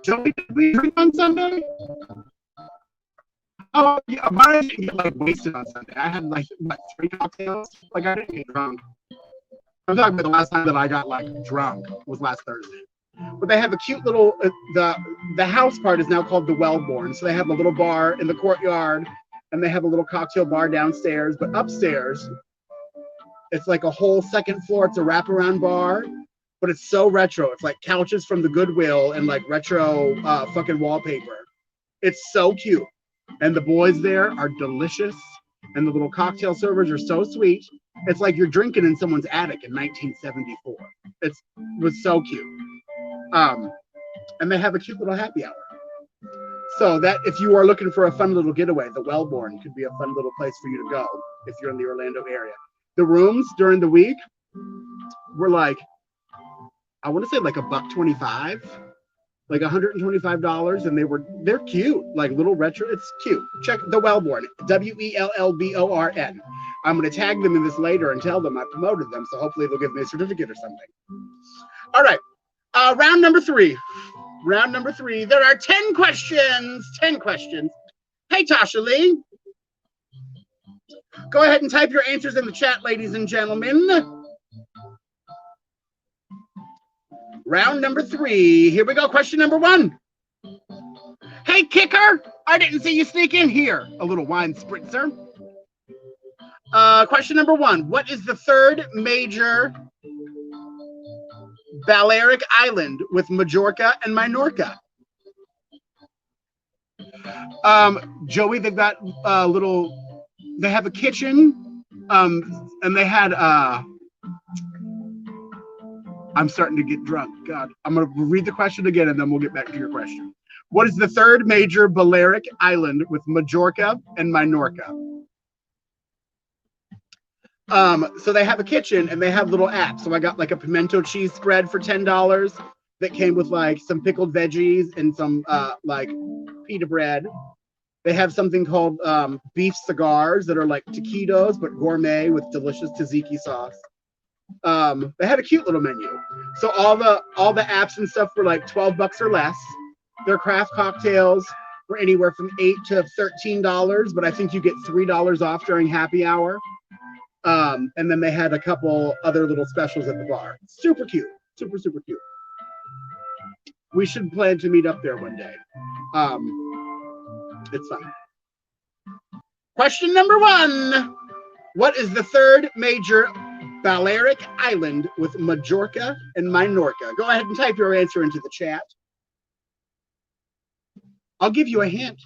Did we drink on Sunday? Oh, yeah, but I didn't get like wasted on Sunday. I had like 3 cocktails. Like I didn't get drunk. I'm talking about the last time that I got like drunk was last Thursday. But they have a cute little the house part is now called the Wellborn. So they have a little bar in the courtyard, and they have a little cocktail bar downstairs. But upstairs, it's like a whole second floor. It's a wraparound bar, but it's so retro. It's like couches from the Goodwill and like retro fucking wallpaper. It's so cute, and the boys there are delicious, and the little cocktail servers are so sweet. It's like you're drinking in someone's attic in 1974. It was so cute. And they have a cute little happy hour. So that if you are looking for a fun little getaway, the Wellborn could be a fun little place for you to go if you're in the Orlando area. The rooms during the week were like, I want to say like $125, like $125, and they're cute, like little retro. It's cute. Check the Wellborn, Wellborn. I'm going to tag them in this later and tell them I promoted them, so hopefully they'll give me a certificate or something. All right. Round number three. There are 10 questions. 10 questions. Hey, Tasha Lee. Go ahead and type your answers in the chat, ladies and gentlemen. Round number 3. Here we go. Question number 1. Hey, kicker. I didn't see you sneak in here. A little wine spritzer. Question number 1. What is the third major Balearic island with Majorca and Minorca? Joey, they've got they have a kitchen, and they had, I'm starting to get drunk. God, I'm going to read the question again, and then we'll get back to your question. What is the third major Balearic island with Majorca and Minorca? So they have a kitchen and they have little apps. So I got like a pimento cheese spread for $10 that came with like some pickled veggies and some like pita bread. They have something called beef cigars that are like taquitos but gourmet with delicious tzatziki sauce. They had a cute little menu. So all the apps and stuff were like $12 or less. Their craft cocktails were anywhere from $8 to $13, but I think you get $3 off during happy hour. And then they had a couple other little specials at the bar. Super cute. Super, super cute. We should plan to meet up there one day. It's fun. Question number 1. What is the third major Balearic island with Majorca and Minorca? Go ahead and type your answer into the chat. I'll give you a hint.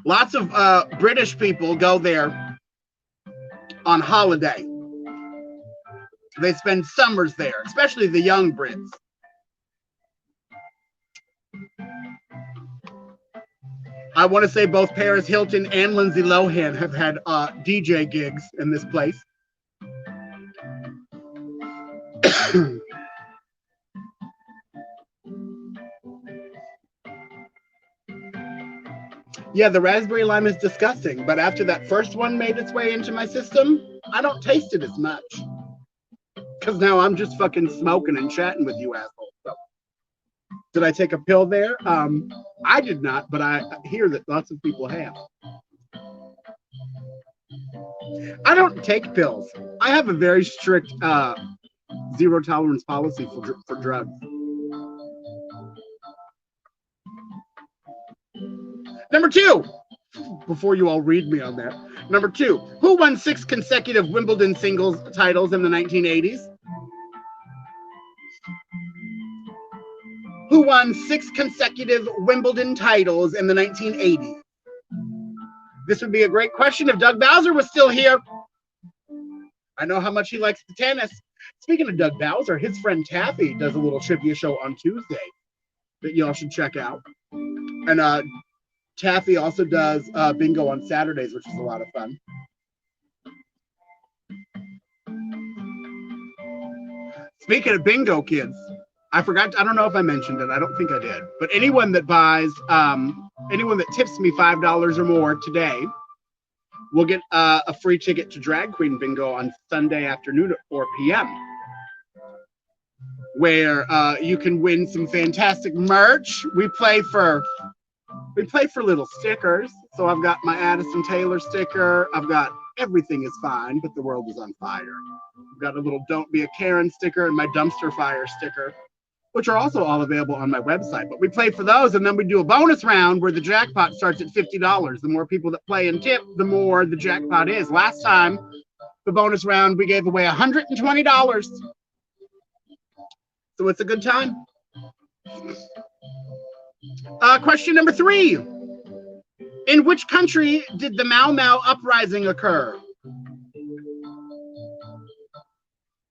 Lots of British people go there on holiday. They spend summers there, especially the young Brits. I want to say both Paris Hilton and Lindsay Lohan have had DJ gigs in this place. Yeah, the raspberry lime is disgusting, but after that first one made its way into my system, I don't taste it as much. Because now I'm just fucking smoking and chatting with you assholes. So, did I take a pill there? I did not, but I hear that lots of people have. I don't take pills. I have a very strict zero tolerance policy for drugs. Number 2, before you all read me on that. Number 2, who won 6 consecutive Wimbledon singles titles in the 1980s? Who won 6 consecutive Wimbledon titles in the 1980s? This would be a great question if Doug Bowser was still here. I know how much he likes the tennis. Speaking of Doug Bowser, his friend Taffy does a little trivia show on Tuesday that y'all should check out. And Taffy also does bingo on Saturdays, which is a lot of fun. Speaking of bingo, kids, I don't know if I mentioned it. I don't think I did. But anyone that buys, anyone that tips me $5 or more today will get a free ticket to Drag Queen Bingo on Sunday afternoon at 4 p.m. where you can win some fantastic merch. We play for little stickers. So I've got my Addison Taylor sticker. I've got Everything is Fine, but the World is on Fire. I've got a little Don't Be a Karen sticker and my Dumpster Fire sticker, which are also all available on my website. But we play for those, and then we do a bonus round where the jackpot starts at $50. The more people that play and tip, the more the jackpot is. Last time, the bonus round, we gave away $120. So it's a good time. Question number 3. In which country did the Mau Mau uprising occur?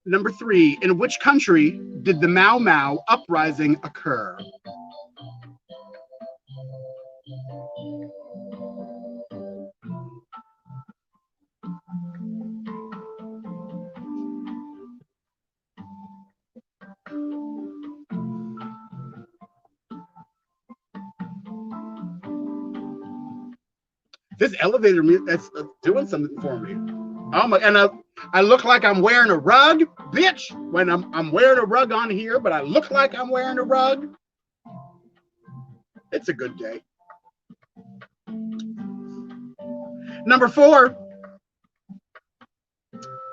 Number 3. In which country did the Mau Mau uprising occur? This elevator music, that's doing something for me. Oh my, and I look like I'm wearing a rug, bitch, when I'm wearing a rug on here, but I look like I'm wearing a rug. It's a good day. Number 4.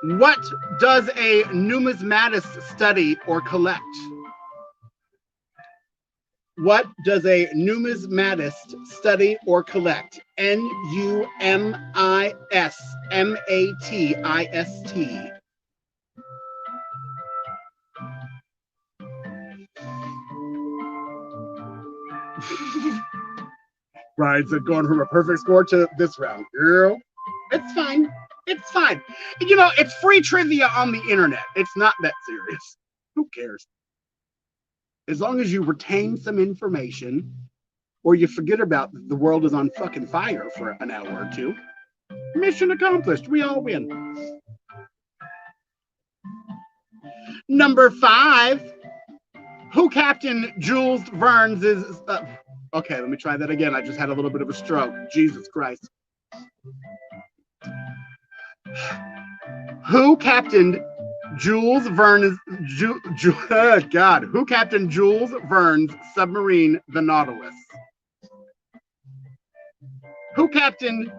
What does a numismatist study or collect? What does a numismatist study or collect? Numismatist. Brian said going from a perfect score to this round. Girl, it's fine. It's fine. You know, it's free trivia on the internet. It's not that serious. Who cares? As long as you retain some information or you forget about the world is on fucking fire for an hour or two, mission accomplished. We all win. Number 5. Who captained Jules Verne's... okay, let me try that again. I just had a little bit of a stroke. Jesus Christ. Who captained Jules Verne's... God. Who captained Jules Verne's submarine, the Nautilus? Who captained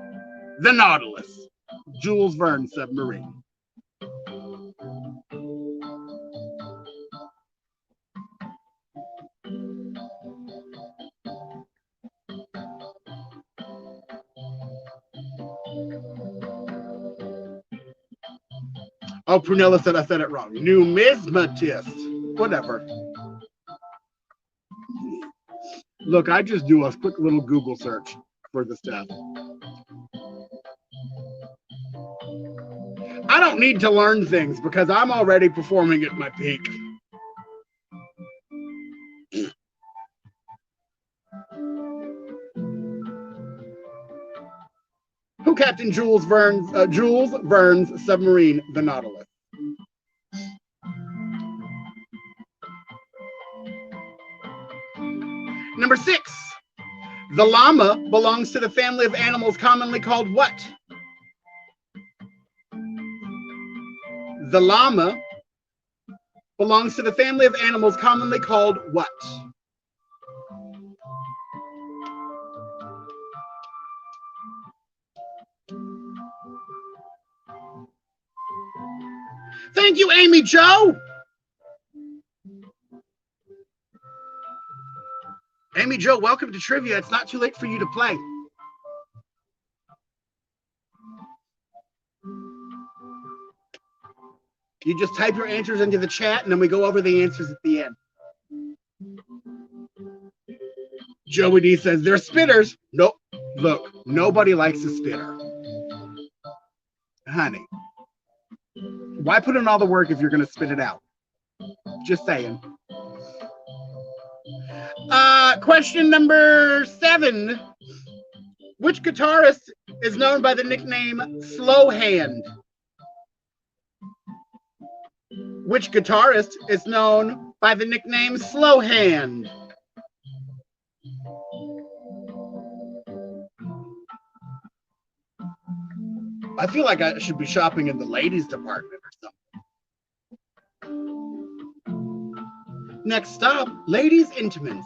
the Nautilus? Jules Verne's submarine. Oh, Prunella said I said it wrong. Numismatist. Whatever. Look, I just do a quick little Google search for the stuff. I don't need to learn things because I'm already performing at my peak. Who captained Jules Verne's submarine, the Nautilus? Number 6. The llama belongs to the family of animals commonly called what? The llama belongs to the family of animals commonly called what? Thank you, Amy Jo. Amy Jo, welcome to trivia. It's not too late for you to play. You just type your answers into the chat and then we go over the answers at the end. Joey D says they're spitters. Nope. Look, nobody likes a spitter. Honey, why put in all the work if you're going to spit it out? Just saying. Question number 7. Which guitarist is known by the nickname Slow Hand? Which guitarist is known by the nickname Slow Hand? I feel like I should be shopping in the ladies department or something. Next stop, ladies' intimates.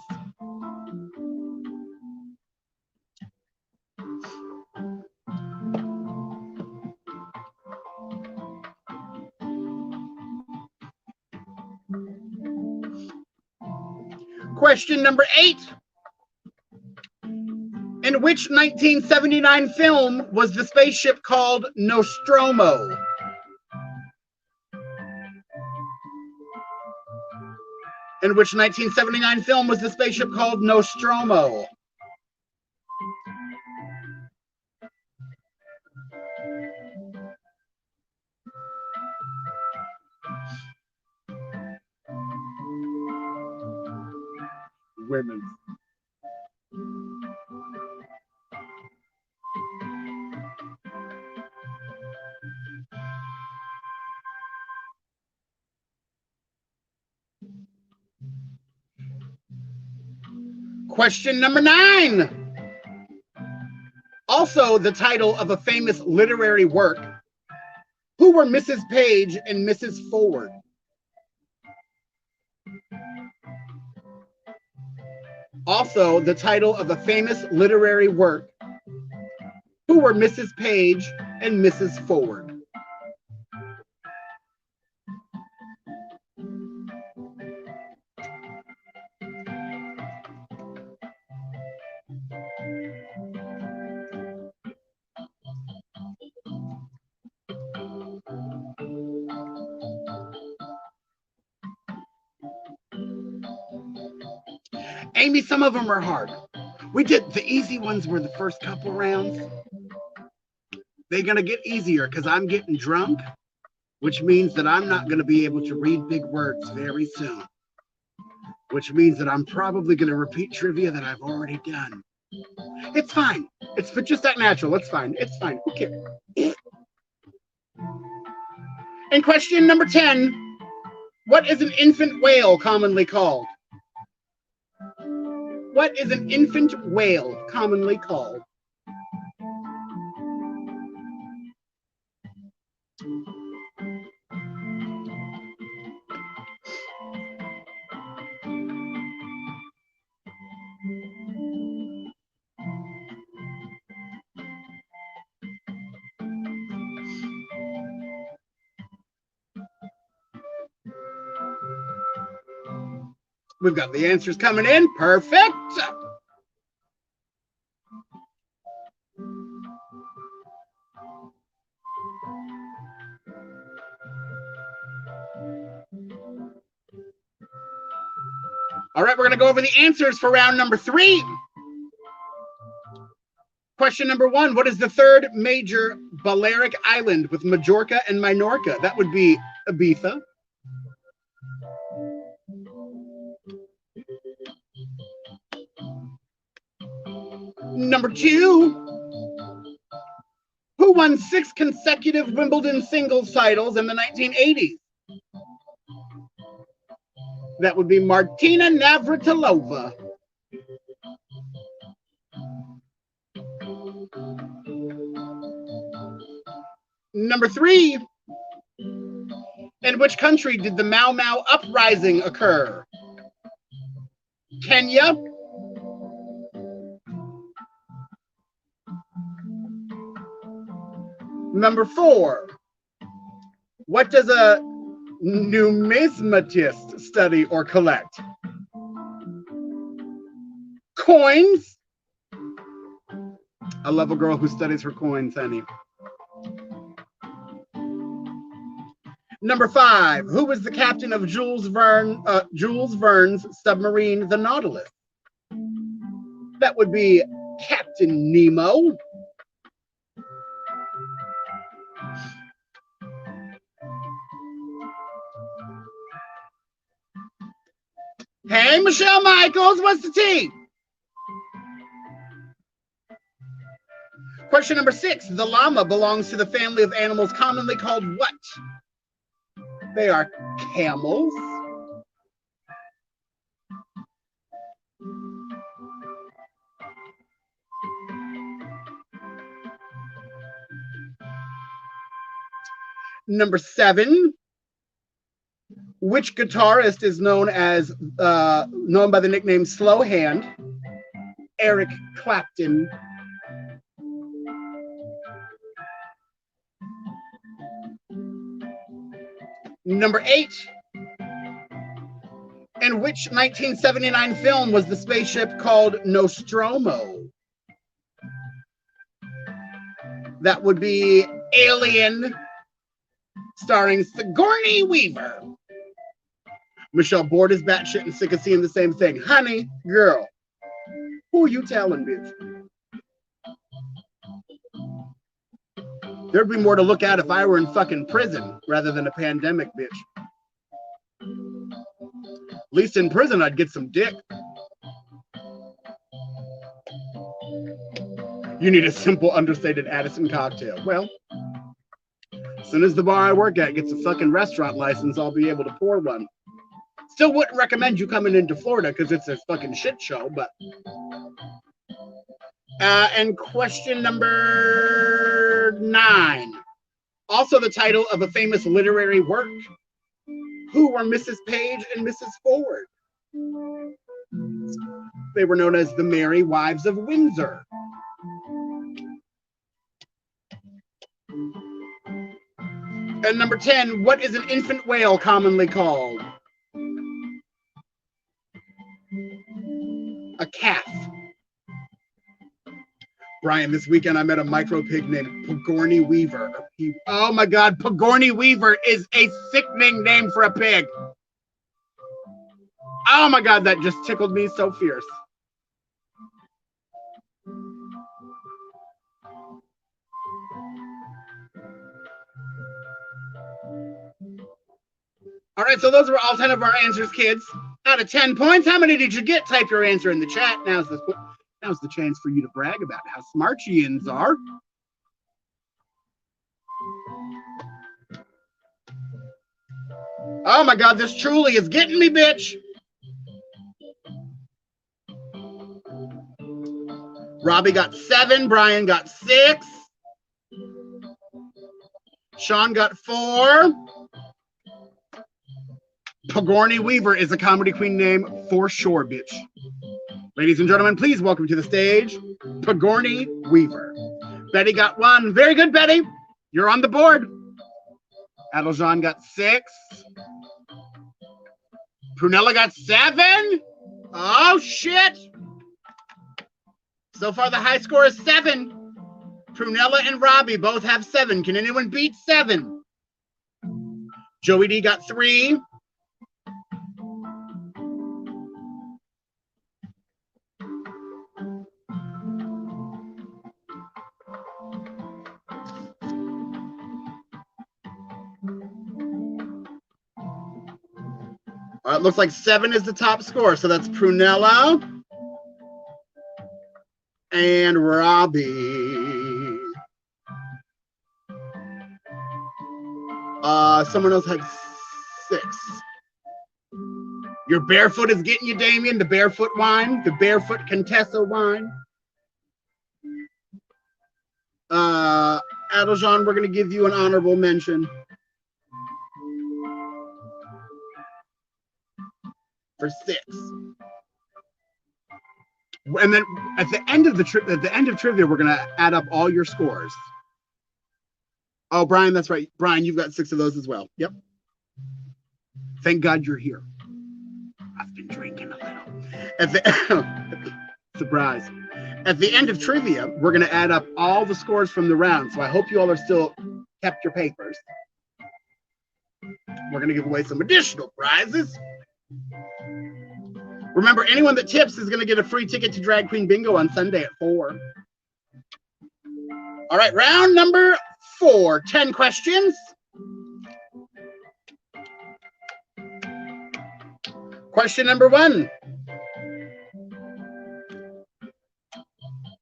Question number 8. In which 1979 film was the spaceship called Nostromo? In which 1979 film was the spaceship called Nostromo? Women. Question number 9. Also the title of a famous literary work. Who were Mrs. Page and Mrs. Forward? Also the title of a famous literary work. Who were Mrs. Page and Mrs. Forward? Amy, some of them are hard. We did the easy ones were the first couple rounds. They're going to get easier because I'm getting drunk, which means that I'm not going to be able to read big words very soon, which means that I'm probably going to repeat trivia that I've already done. It's fine. It's just that natural. It's fine. It's fine. Who cares? And question number 10. What is an infant whale commonly called? What is an infant whale commonly called? We've got the answers coming in. Perfect. All right, we're going to go over the answers for round number 3. Question number 1. What is the third major Balearic island with Majorca and Minorca? That would be Ibiza. Number 2. Who won 6 consecutive Wimbledon singles titles in the 1980s? That would be Martina Navratilova. Number 3. In which country did the Mau Mau uprising occur? Kenya. Number 4. What does a numismatist study or collect? Coins. I love a girl who studies her coins, honey. Number 5. Who was the captain of Jules Verne's submarine, the Nautilus? That would be Captain Nemo. Hey, Michelle Michaels, what's the tea? Question number 6. The llama belongs to the family of animals commonly called what? They are camels. Number 7. Which guitarist is known by the nickname Slow Hand? Eric Clapton. Number 8. In which 1979 film was the spaceship called Nostromo? That would be Alien, starring Sigourney Weaver. Michelle bored as batshit and sick of seeing the same thing. Honey, girl, who are you telling, bitch? There'd be more to look at if I were in fucking prison rather than a pandemic, bitch. At least in prison, I'd get some dick. You need a simple, understated Addison cocktail. Well, as soon as the bar I work at gets a fucking restaurant license, I'll be able to pour one. Still wouldn't recommend you coming into Florida because it's a fucking shit show, but... and question number 9. Also the title of a famous literary work. Who were Mrs. Page and Mrs. Ford? They were known as the Merry Wives of Windsor. And number 10, what is an infant whale commonly called? A calf. Brian, this weekend I met a micro pig named Pagorny Weaver. Oh my God, Pagorny Weaver is a sickening name for a pig. Oh my God, that just tickled me so fierce. All right, so those were all 10 of our answers, kids. Out of 10 points, how many did you get? Type your answer in the chat. Now's the chance for you to brag about how smart you are. Oh my God, this truly is getting me, bitch. Robbie got 7, Brian got 6. Sean got 4. Pagorny Weaver is a comedy queen name for sure, bitch. Ladies and gentlemen, please welcome to the stage, Pagorny Weaver. Betty got 1. Very good, Betty. You're on the board. Adeljean got 6. Prunella got 7. Oh, shit. So far, the high score is 7. Prunella and Robbie both have 7. Can anyone beat 7? Joey D got 3. All right, looks like 7 is the top score. So that's Prunella and Robbie. Someone else had 6. Your barefoot is getting you, Damien. The barefoot wine, the barefoot Contessa wine. Adeljan, we're going to give you an honorable mention for 6. And then at the end of trivia, we're going to add up all your scores. Oh, Brian, that's right. Brian, you've got 6 of those as well. Yep. Thank God you're here. I've been drinking a little. Surprise. At the end of trivia, we're going to add up all the scores from the round. So I hope you all are still kept your papers. We're going to give away some additional prizes. Remember, anyone that tips is going to get a free ticket to Drag Queen Bingo on Sunday at 4. All right, round number 4, 10 questions. Question number 1.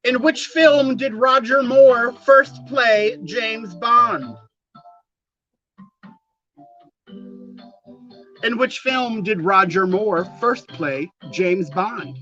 In which film did Roger Moore first play James Bond? In which film did Roger Moore first play James Bond?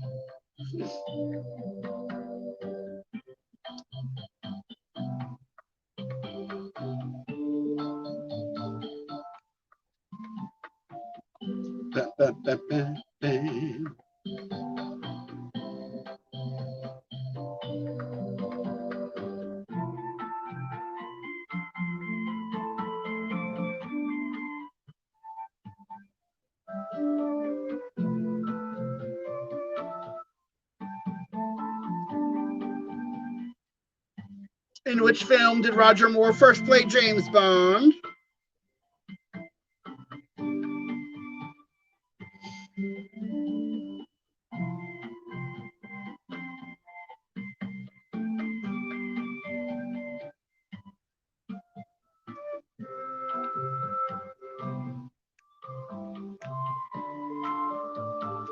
In which film did Roger Moore first play James Bond?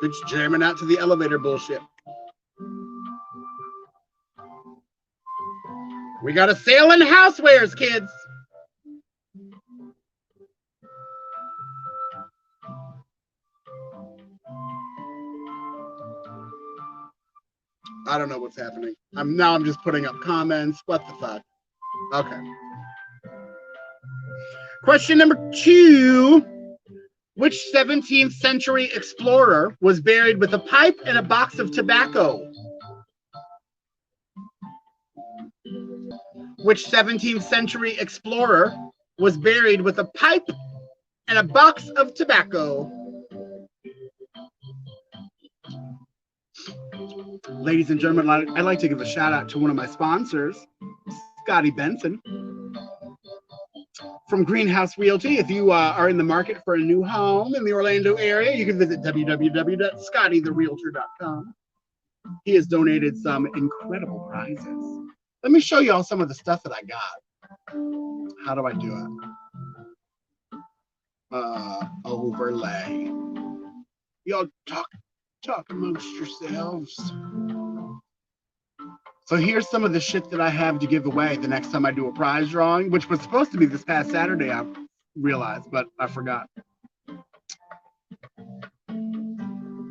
It's jamming out to the elevator bullshit. We got a sale in housewares, kids. I don't know what's happening. I'm just putting up comments. What the fuck? Okay. Question number 2. Which 17th century explorer was buried with a pipe and a box of tobacco? Which 17th century explorer was buried with a pipe and a box of tobacco? Ladies and gentlemen, I'd like to give a shout out to one of my sponsors, Scotty Benson from Greenhouse Realty. If you are in the market for a new home in the Orlando area, you can visit www.scottytherealtor.com. He has donated some incredible prizes. Let me show you all some of the stuff that I got. How do I do it? Overlay. Y'all talk amongst yourselves. So here's some of the shit that I have to give away the next time I do a prize drawing, which was supposed to be this past Saturday, I realized, but I forgot.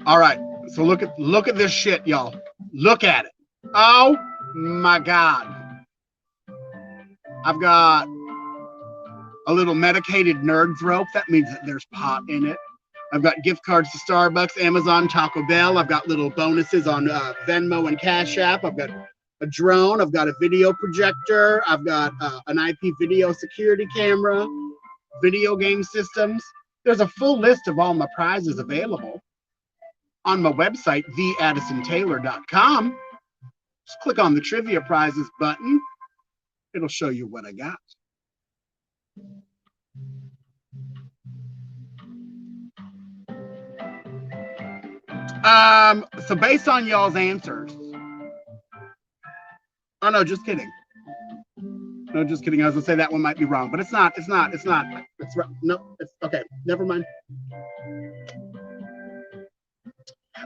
All right, so look at this shit, y'all. Look at it. Oh my God. I've got a little medicated nerds rope. That means that there's pot in it. I've got gift cards to Starbucks, Amazon, Taco Bell. I've got little bonuses on Venmo and Cash App. I've got a drone. I've got a video projector. I've got an IP video security camera, video game systems. There's a full list of all my prizes available on my website, theaddisontaylor.com. Just click on the trivia prizes button. It'll show you what I got. So based on y'all's answers. Oh no, just kidding. No, just kidding. I was gonna say that one might be wrong, but it's not. It's right. No, it's okay. Never mind.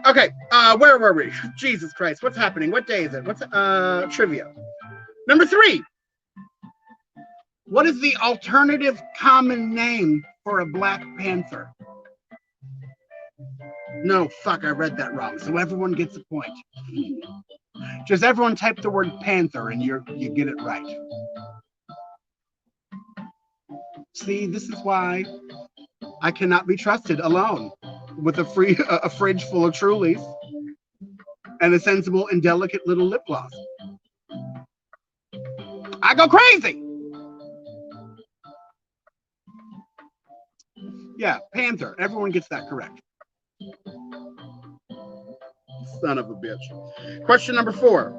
Okay, where were we? Jesus Christ, what's happening? What day is it? What's trivia? Number 3. What is the alternative common name for a Black Panther? No, fuck, I read that wrong. So everyone gets a point. Just everyone type the word panther and you get it right. See, this is why I cannot be trusted alone with a fridge full of Trulies and a sensible and delicate little lip gloss. I go crazy. Yeah, panther. Everyone gets that correct. Son of a bitch. Question number 4.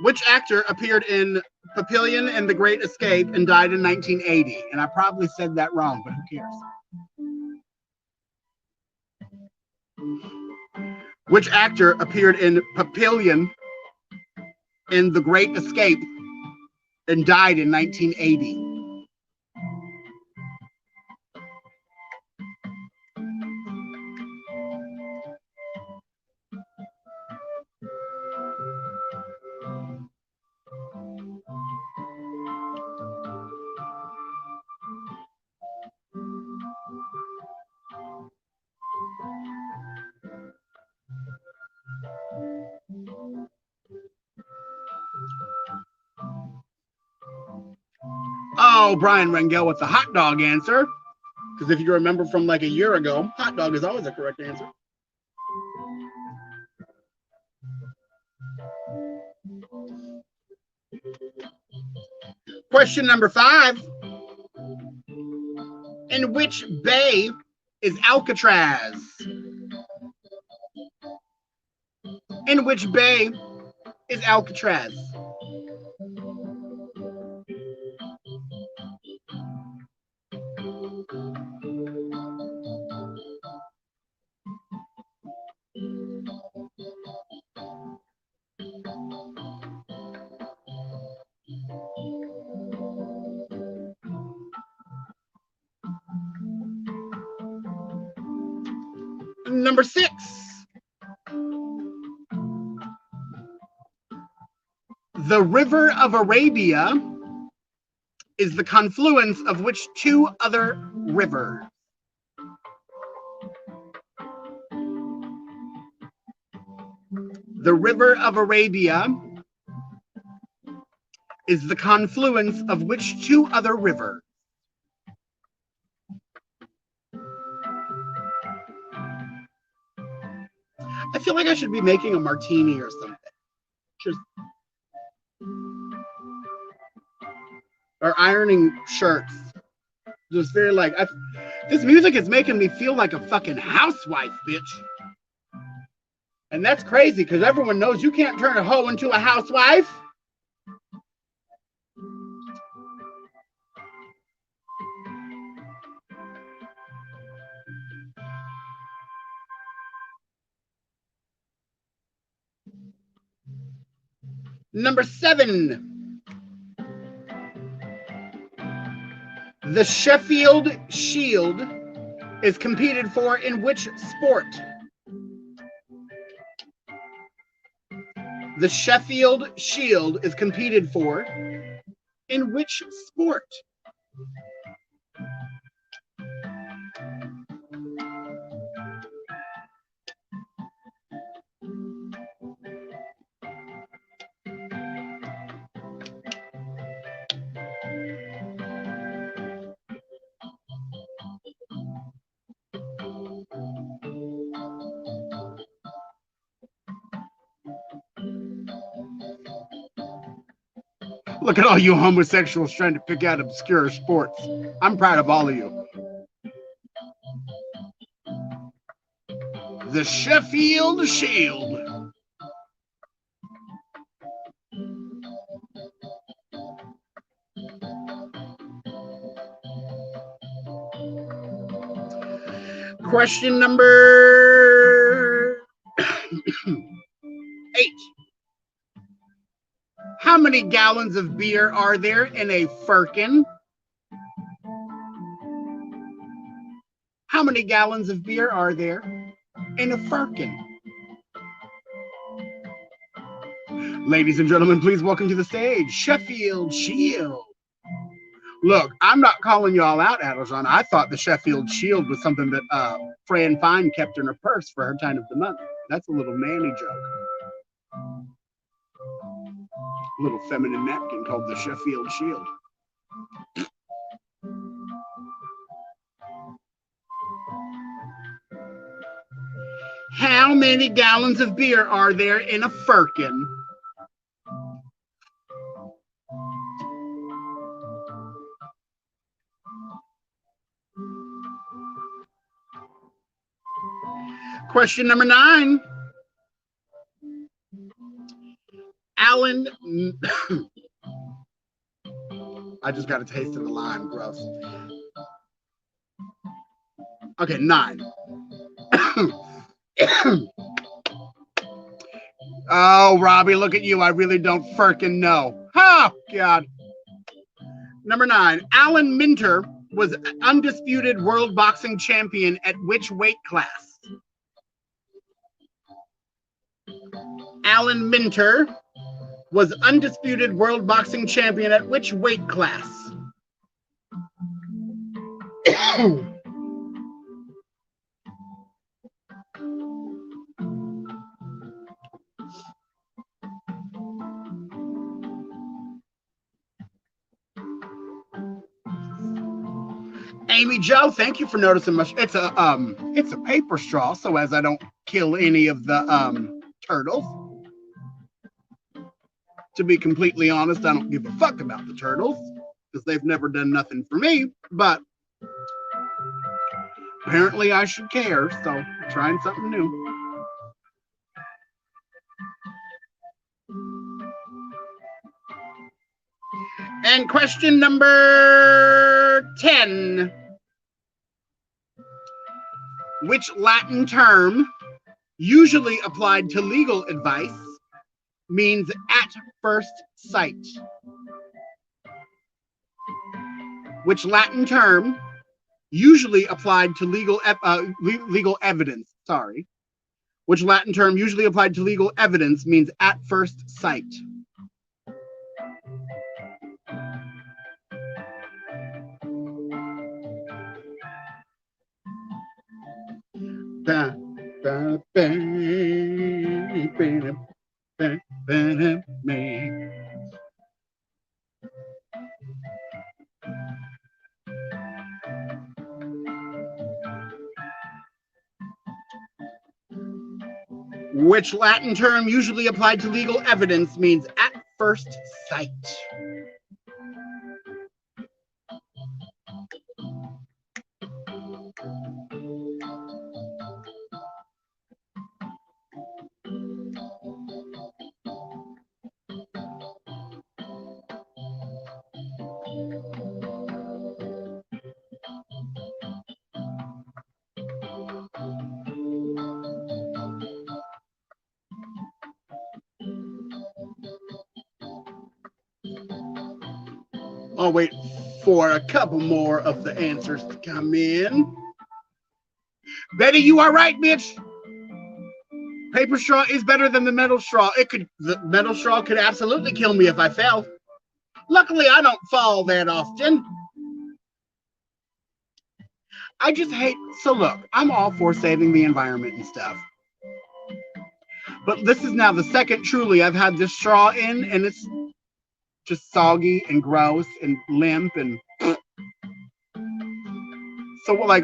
Which actor appeared in Papillon and the Great Escape and died in 1980? And I probably said that wrong, but who cares? Which actor appeared in Papillon and the Great Escape and died in 1980? Oh, Brian Rangel with the hot dog answer. Because if you remember from like a year ago, hot dog is always a correct answer. Question number 5. In which bay is Alcatraz? In which bay is Alcatraz? Number 6. The River of Arabia is the confluence of which 2 other rivers? The River of Arabia is the confluence of which 2 other rivers? I feel like I should be making a martini or something. Just or ironing shirts. Just very like this music is making me feel like a fucking housewife, bitch. And that's crazy because everyone knows you can't turn a hoe into a housewife. Number 7. The Sheffield Shield is competed for in which sport? The Sheffield Shield is competed for in which sport? Look at all you homosexuals trying to pick out obscure sports. I'm proud of all of you. The Sheffield Shield. Question number 8. How many gallons of beer are there in a firkin? How many gallons of beer are there in a firkin? Ladies and gentlemen, please welcome to the stage, Sheffield Shield. Look, I'm not calling y'all out, Adelson. I thought the Sheffield Shield was something that Fran Fine kept in her purse for her time of the month. That's a little nanny joke. A little feminine napkin called the Sheffield Shield. How many gallons of beer are there in a firkin? Question number 9. Alan, I just got a taste of the lime, gross. Okay, 9. Oh, Robbie, look at you. I really don't firkin' know. Oh, God. Number 9. Alan Minter was undisputed world boxing champion at which weight class? Alan Minter was undisputed world boxing champion at which weight class? Amy Joe, thank you for noticing my. It's a paper straw, so as I don't kill any of the turtles. To be completely honest, I don't give a fuck about the turtles because they've never done nothing for me. But apparently, I should care, so I'm trying something new. And question number 10. Which Latin term, usually applied to legal advice, means at first sight? Which Latin term, usually applied to legal evidence, which Latin term usually applied to legal evidence means at first sight? Which Latin term usually applied to legal evidence means at first sight? I'll wait for a couple more of the answers to come in. Betty, you are right, bitch. Paper straw is better than the metal straw. The metal straw could absolutely kill me if I fell. Luckily, I don't fall that often. I just hate. So look, I'm all for saving the environment and stuff. But this is now the second truly I've had this straw in, and it's just soggy and gross and limp and so like,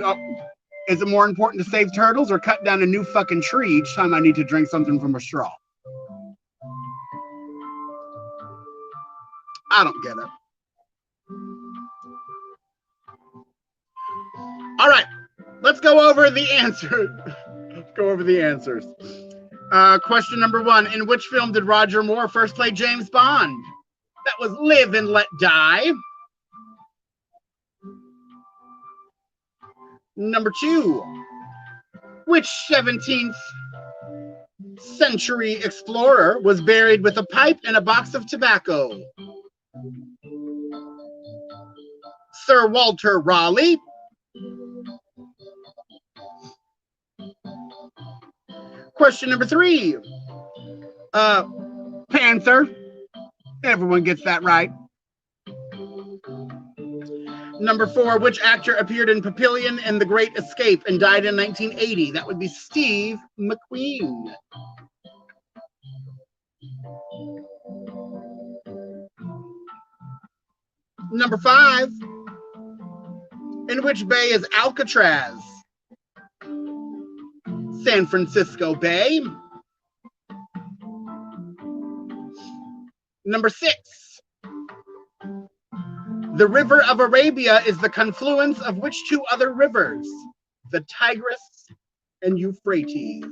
is it more important to save turtles or cut down a new fucking tree each time I need to drink something from a straw? I don't get it. All right, let's go over the answer. Let's go over the answers. Question number 1. In which film did Roger Moore first play James Bond? That was Live and Let Die. Number 2. Which 17th century explorer was buried with a pipe and a box of tobacco? Sir Walter Raleigh, Question number 3. Panther. Everyone gets that right. Number 4, which actor appeared in Papillion and The Great Escape and died in 1980? That would be Steve McQueen. Number 5, in which bay is Alcatraz? San Francisco Bay. Number 6, the River of Arabia is the confluence of which 2 other rivers? The Tigris and Euphrates.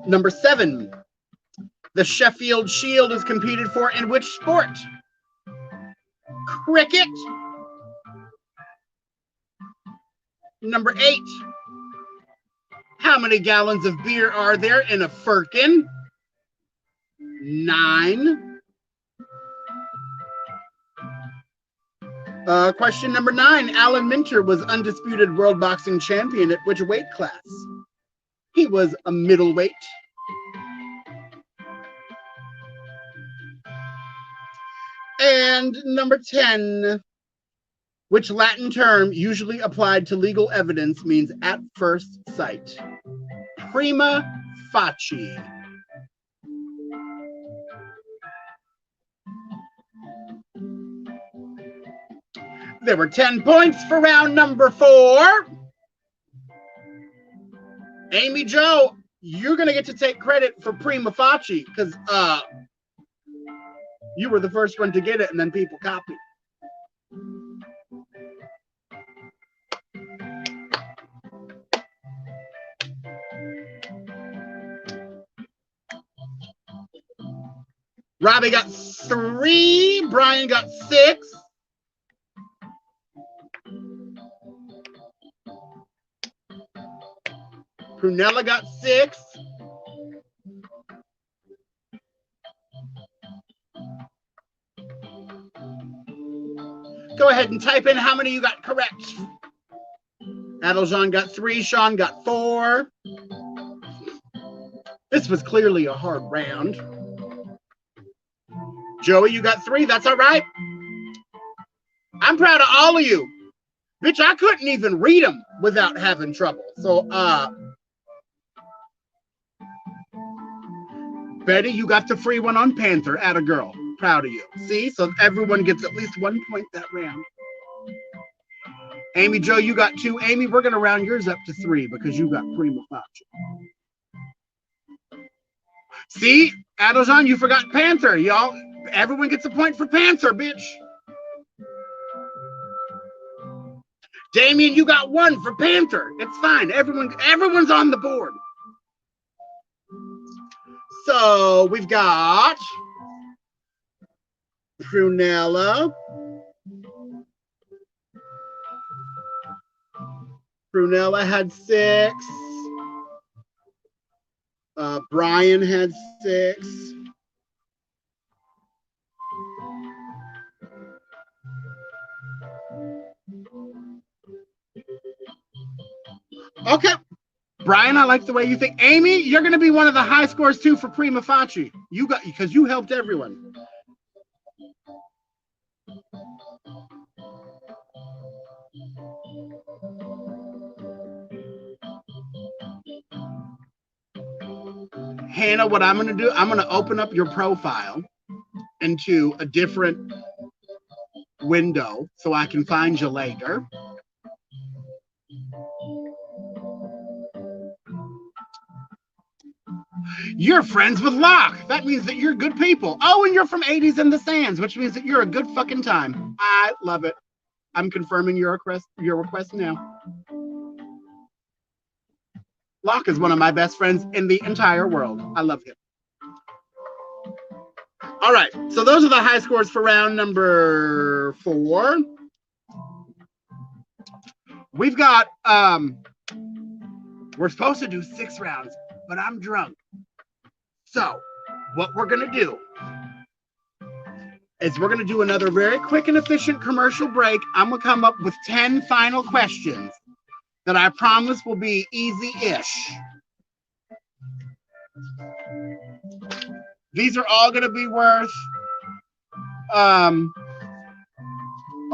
Number 7, the Sheffield Shield is competed for in which sport? Cricket. Number 8, how many gallons of beer are there in a firkin? 9. Question number 9. Alan Minter was undisputed world boxing champion at which weight class? He was a middleweight. And number 10. Which Latin term usually applied to legal evidence means at first sight? Prima facie. There were 10 points for round number 4. Amy Jo, you're going to get to take credit for prima facie because you were the first one to get it and then people copied. Robbie got 3. Brian got 6. Prunella got 6. Go ahead and type in how many you got correct. Adeljan got 3. Sean got 4. This was clearly a hard round. Joey, you got 3. That's all right. I'm proud of all of you. Bitch, I couldn't even read them without having trouble. So, Betty, you got the free one on Panther. Atta girl. Proud of you. See? So everyone gets at least 1 point that round. Amy Jo, you got 2. Amy, we're going to round yours up to 3 because you got prima facie. See? Adeljan, you forgot Panther. Y'all, everyone gets a point for Panther, bitch. Damien, you got 1 for Panther. It's fine. Everyone's on the board. So we've got Prunella. Prunella had 6. Brian had 6. Okay. Brian, I like the way you think. Amy, you're going to be one of the high scores too for prima facie. You got, because you helped everyone. Hannah, what I'm going to do, I'm going to open up your profile into a different window so I can find you later. You're friends with Locke. That means that you're good people. Oh, and you're from 80s in the Sands, which means that you're a good fucking time. I love it. I'm confirming your request now. Locke is one of my best friends in the entire world. I love him. All right, so those are the high scores for round number 4. We've got, we're supposed to do 6 rounds, but I'm drunk. So what we're going to do is we're going to do another very quick and efficient commercial break. I'm going to come up with 10 final questions that I promise will be easy-ish. These are all going to be worth, oh,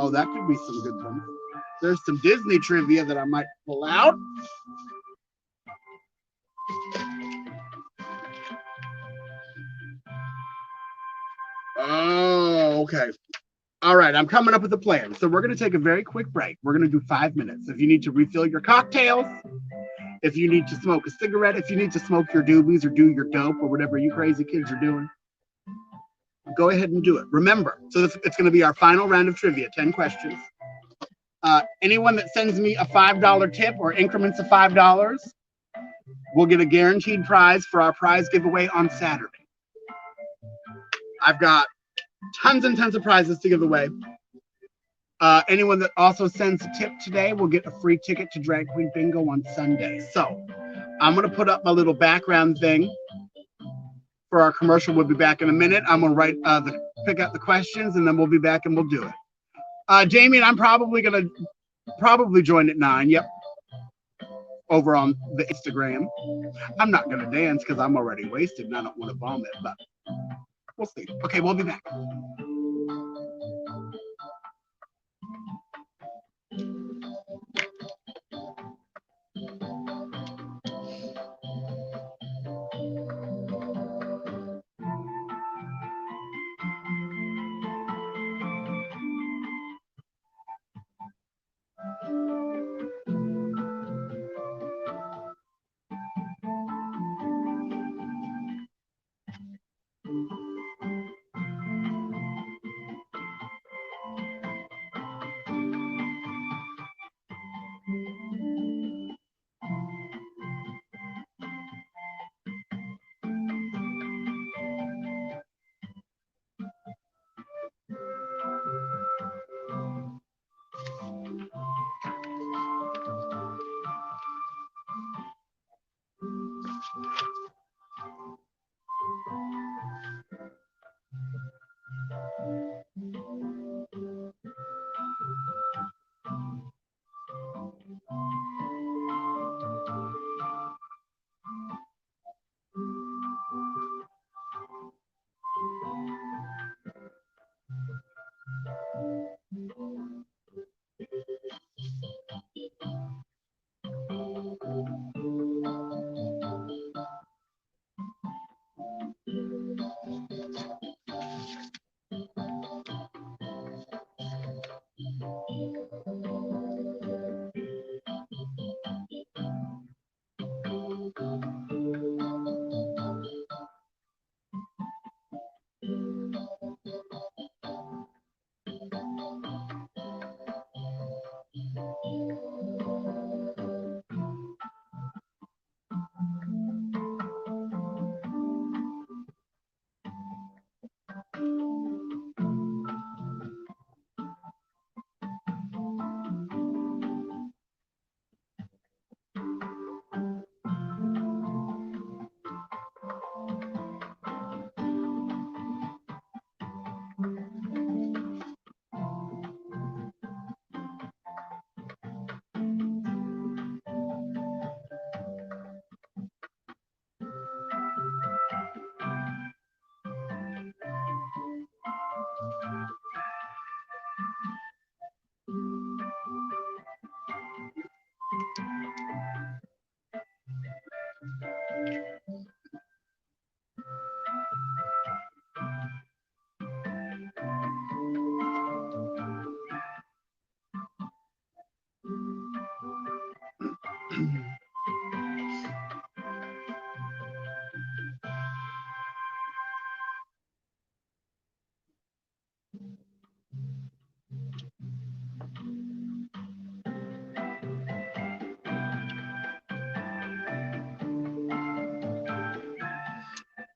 that could be some good ones. There's some Disney trivia that I might pull out. Oh, okay. All right, I'm coming up with a plan. So we're going to take a very quick break. We're going to do 5 minutes. If you need to refill your cocktails, if you need to smoke a cigarette, if you need to smoke your doobies or do your dope or whatever you crazy kids are doing, go ahead and do it. Remember, so it's going to be our final round of trivia, 10 questions. Anyone that sends me a $5 tip or increments of $5 will get a guaranteed prize for our prize giveaway on Saturday. I've got tons and tons of prizes to give away. Anyone that also sends a tip today will get a free ticket to Drag Queen Bingo on Sunday. So I'm going to put up my little background thing for our commercial. We'll be back in a minute. I'm going to pick out the questions, and then we'll be back and we'll do it. Jamie, I'm probably going to join at 9. Yep. Over on the Instagram. I'm not going to dance because I'm already wasted and I don't want to vomit, but we'll see. Okay, we'll be back.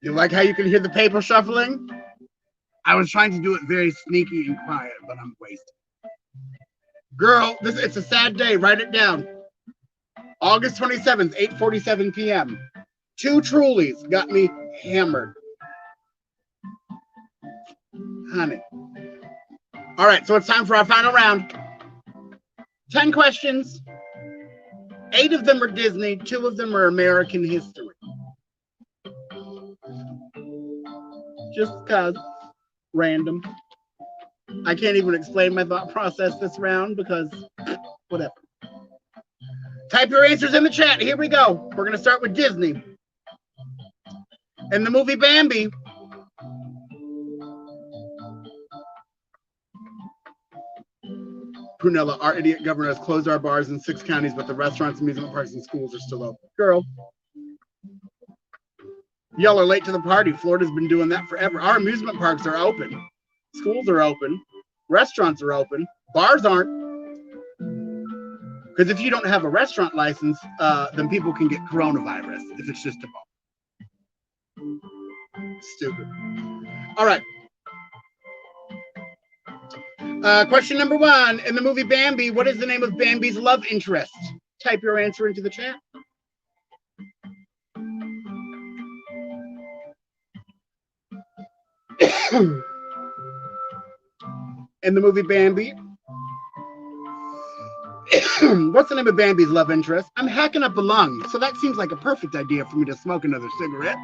You like how you can hear the paper shuffling? I was trying to do it very sneaky and quiet, but I'm wasted. Girl, it's a sad day. Write it down. August 27th, 8:47 p.m. 2 Trulies got me hammered. Honey, All right, so it's time for our final round. 10 questions. 8 of them are Disney, 2 of them are American history. Just because. Random. I can't even explain my thought process this round because whatever. Type your answers in the chat. Here we go. We're going to start with Disney. In the movie Bambi, Prunella, our idiot governor, has closed our bars in 6 counties, but the restaurants, amusement parks, and schools are still open. Girl. Y'all are late to the party. Florida's been doing that forever. Our amusement parks are open. Schools are open. Restaurants are open. Bars aren't. Because if you don't have a restaurant license, then people can get coronavirus if it's just a bar. Stupid. All right. Question number 1. In the movie Bambi, what is the name of Bambi's love interest? Type your answer into the chat. In the movie Bambi, what's the name of Bambi's love interest? I'm hacking up a lung, so that seems like a perfect idea for me to smoke another cigarette.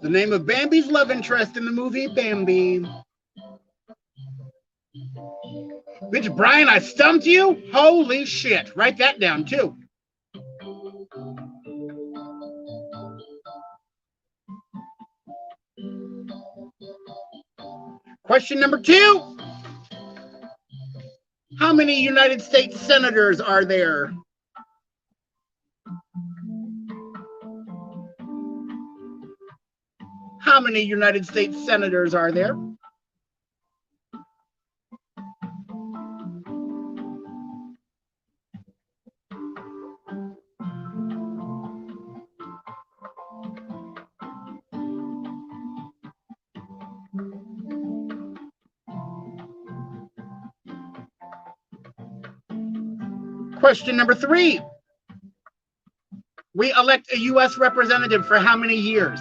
The name of Bambi's love interest in the movie Bambi. Bitch, Brian, I stumped you? Holy shit. Write that down, too. Question number 2. How many United States senators are there? How many United States senators are there? Question number 3. We elect a U.S. representative for how many years?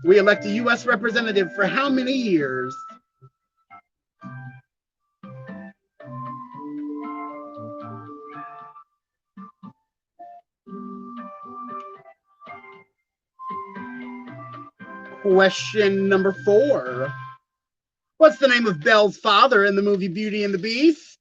We elect a U.S. representative for how many years? Question number 4. What's the name of Belle's father in the movie Beauty and the Beast?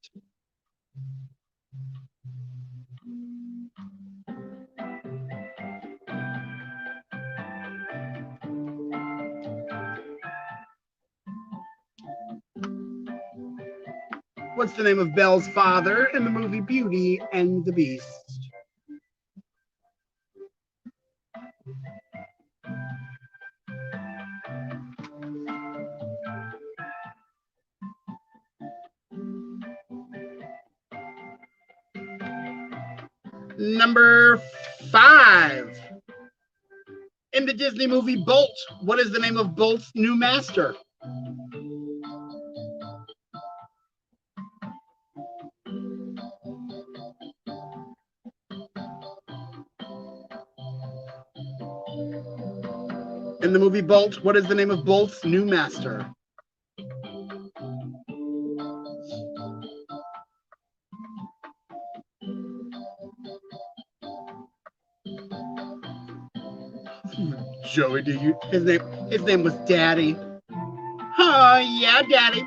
What's the name of Belle's father in the movie Beauty and the Beast? Number 5. In the Disney movie Bolt, what is the name of Bolt's new master? In the movie Bolt, what is the name of Bolt's new master? Joey, do you? His name was Daddy. Oh yeah, Daddy.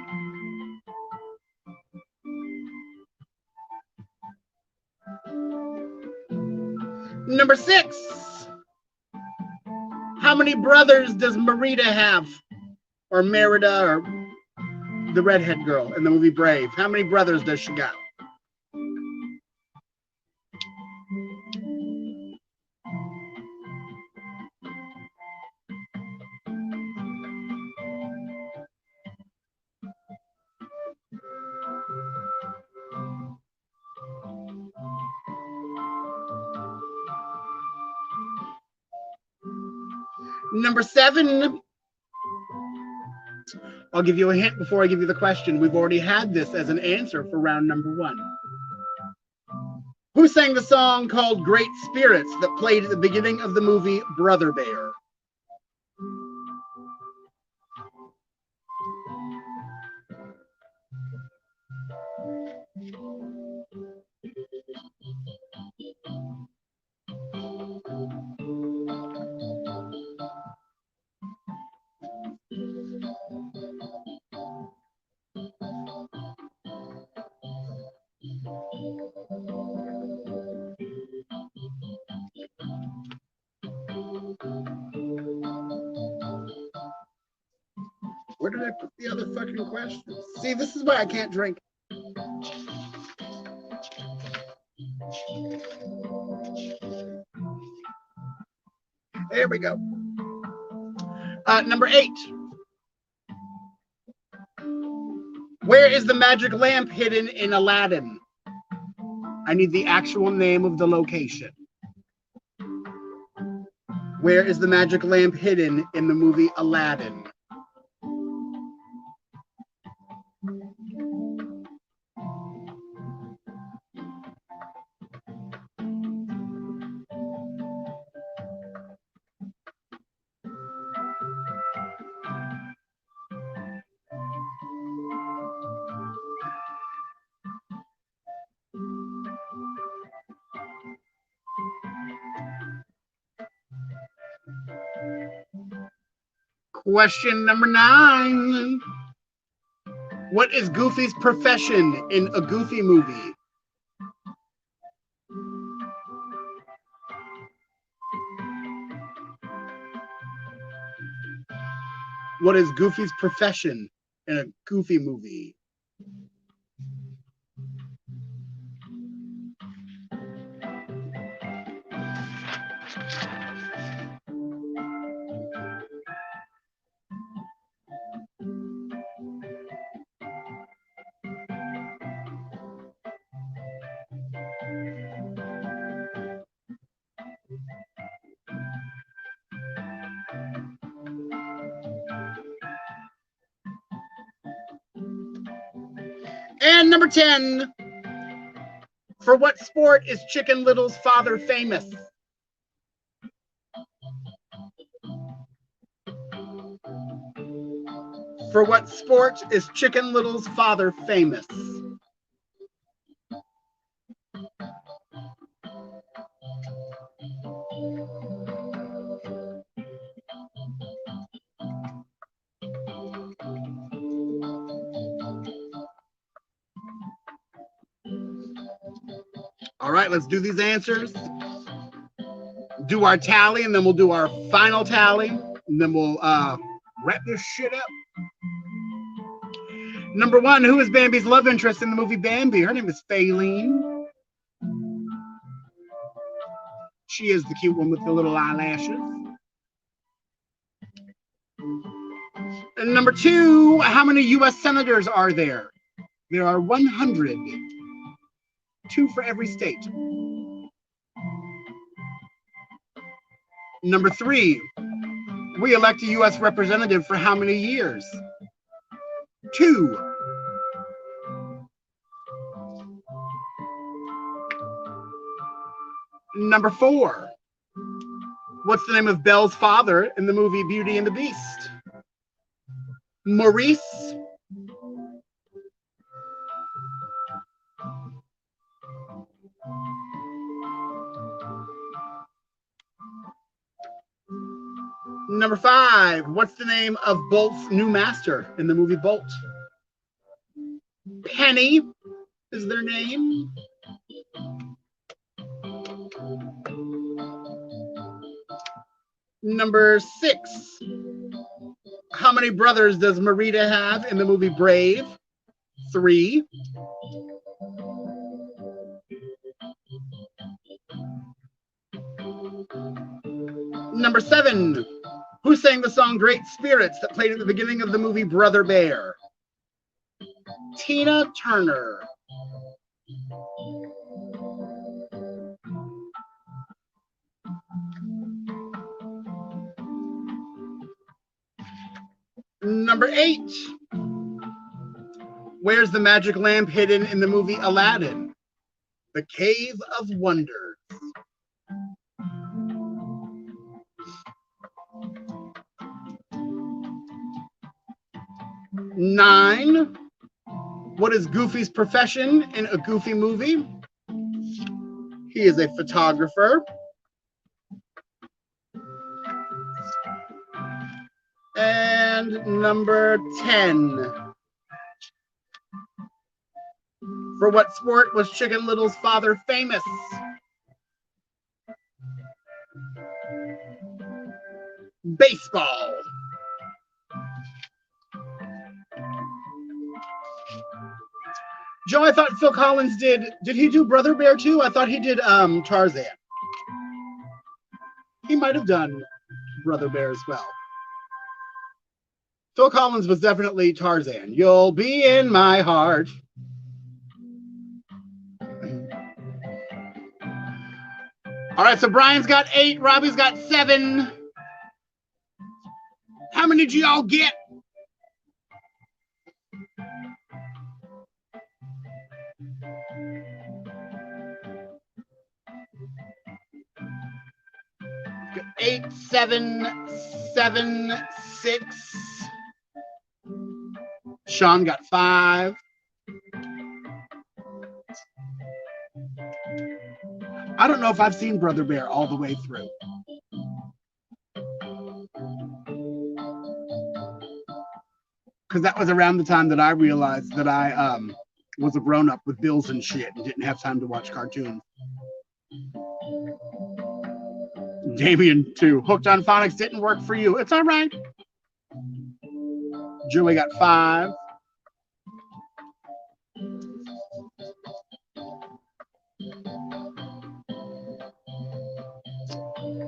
Number 6. How many brothers does Merida have? Or Merida, or the redhead girl in the movie Brave. How many brothers does she got? Number 7. I'll give you a hint before I give you the question. We've already had this as an answer for round number 1. Who sang the song called Great Spirits that played at the beginning of the movie Brother Bear? Where did I put the other fucking questions? See, this is why I can't drink. There we go. Number 8. Where is the magic lamp hidden in Aladdin? I need the actual name of the location. Where is the magic lamp hidden in the movie Aladdin? Question number 9. What is Goofy's profession in a Goofy movie? What is Goofy's profession in a Goofy movie? And number 10. For what sport is Chicken Little's father famous? For what sport is Chicken Little's father famous? All right, let's do these answers. Do our tally, and then we'll do our final tally, and then we'll wrap this shit up. Number 1, who is Bambi's love interest in the movie Bambi? Her name is Faline. She is the cute one with the little eyelashes. And number 2, how many U.S. senators are there? There are 100. 2 for every state. Number 3, we elect a U.S. representative for how many years? 2. Number 4, what's the name of Belle's father in the movie Beauty and the Beast? Maurice. Number 5, what's the name of Bolt's new master in the movie Bolt? Penny is their name. Number 6, how many brothers does Merida have in the movie Brave? 3. Number 7, who sang the song Great Spirits that played at the beginning of the movie Brother Bear? Tina Turner. number 8. Where's the magic lamp hidden in the movie Aladdin? The Cave of Wonders. 9. What is Goofy's profession in a Goofy movie? He is a photographer. And number 10. For what sport was Chicken Little's father famous? Baseball. Joe, I thought Phil Collins did he do Brother Bear too? I thought he did Tarzan. He might have done Brother Bear as well. Phil Collins was definitely Tarzan. You'll be in my heart. All right, so Brian's got 8, Robbie's got 7. How many did y'all get? Eight, 7, 7, 6. Sean got 5. I don't know if I've seen Brother Bear all the way through. Because that was around the time that I realized that I was a grown-up with bills and shit and didn't have time to watch cartoons. Damien, too. Hooked on Phonics didn't work for you. It's all right. Julie got 5.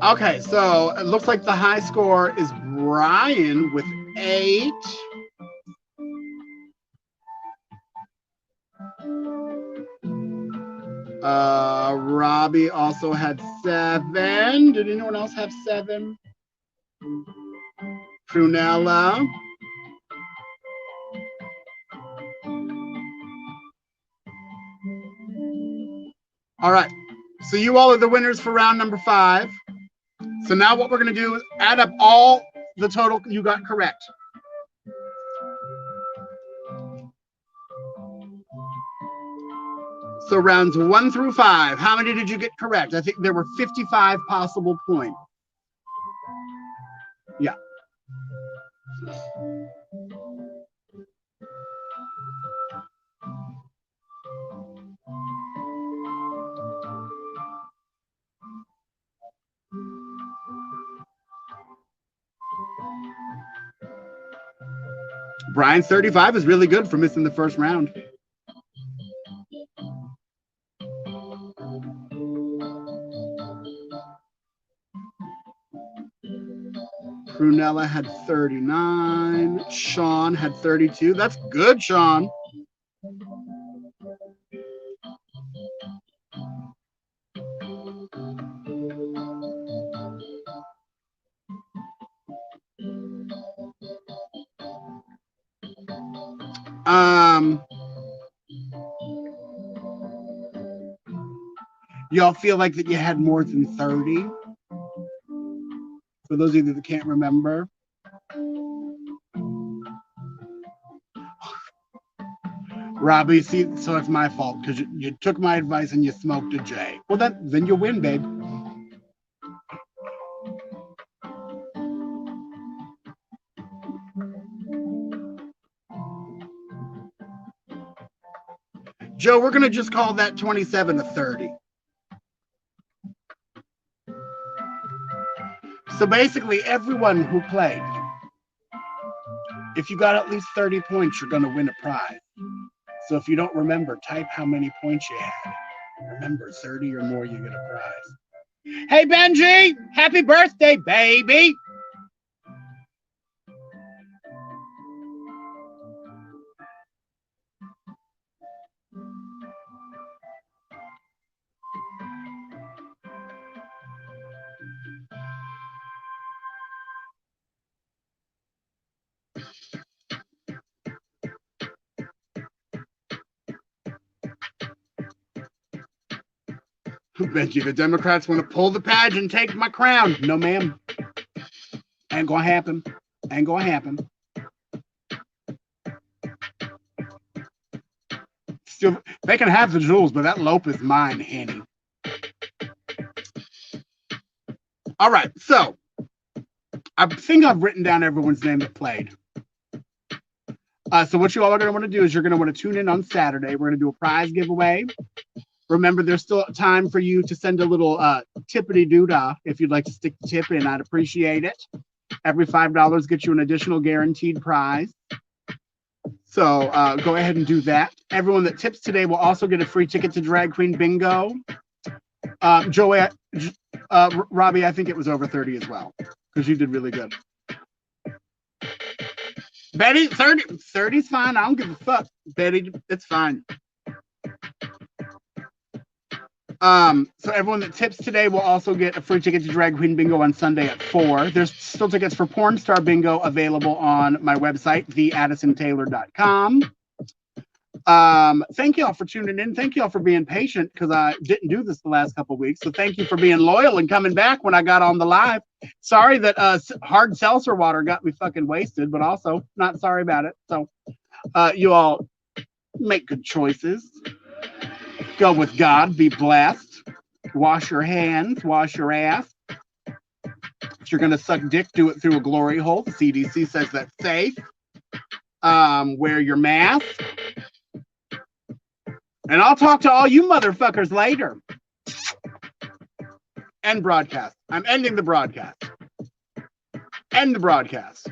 Okay, so it looks like the high score is Brian with 8. Robbie also had 7. Did anyone else have 7? Prunella. All right, so you all are the winners for round number 5. So now what we're going to do is add up all the total you got correct. So rounds 1 through 5, how many did you get correct? I think there were 55 possible points. Yeah. Brian's 35 is really good for missing the first round. Prunella had 39. Sean had 32. That's good, Sean. Y'all feel like that you had more than 30? For those of you that can't remember. Robbie, see, so it's my fault because you took my advice and you smoked a J. Well, then you win, babe. Joe, we're going to just call that 27 to 30. So basically, everyone who played, if you got at least 30 points, you're going to win a prize. So if you don't remember, type how many points you had. Remember, 30 or more, you get a prize. Hey, Benji! Happy birthday, baby! Benji, the Democrats want to pull the badge and take my crown. No, ma'am. Ain't gonna happen. Ain't gonna happen. Still, they can have the jewels, but that lope is mine, Annie. All right, so I think I've written down everyone's name that played. So what you all are going to want to do is you're going to want to tune in on Saturday. We're going to do a prize giveaway. Remember, there's still time for you to send a little tippity-doo-dah if you'd like to stick the tip in. I'd appreciate it. Every $5 gets you an additional guaranteed prize. So go ahead and do that. Everyone that tips today will also get a free ticket to Drag Queen Bingo. Joey, Robbie, I think it was over 30 as well because you did really good. Betty, 30's fine. I don't give a fuck. Betty, it's fine. So everyone that tips today will also get a free ticket to Drag Queen Bingo on Sunday at 4. There's still tickets for Porn Star Bingo available on my website, theaddisontaylor.com. Thank you all for tuning in. Thank you all for being patient because I didn't do this the last couple of weeks. So thank you for being loyal and coming back when I got on the live. Sorry that hard seltzer water got me fucking wasted, but also not sorry about it. So you all make good choices. Go with God. Be blessed. Wash your hands. Wash your ass. If you're going to suck dick, do it through a glory hole. The CDC says that's safe. Wear your mask. And I'll talk to all you motherfuckers later. End broadcast. I'm ending the broadcast. End the broadcast.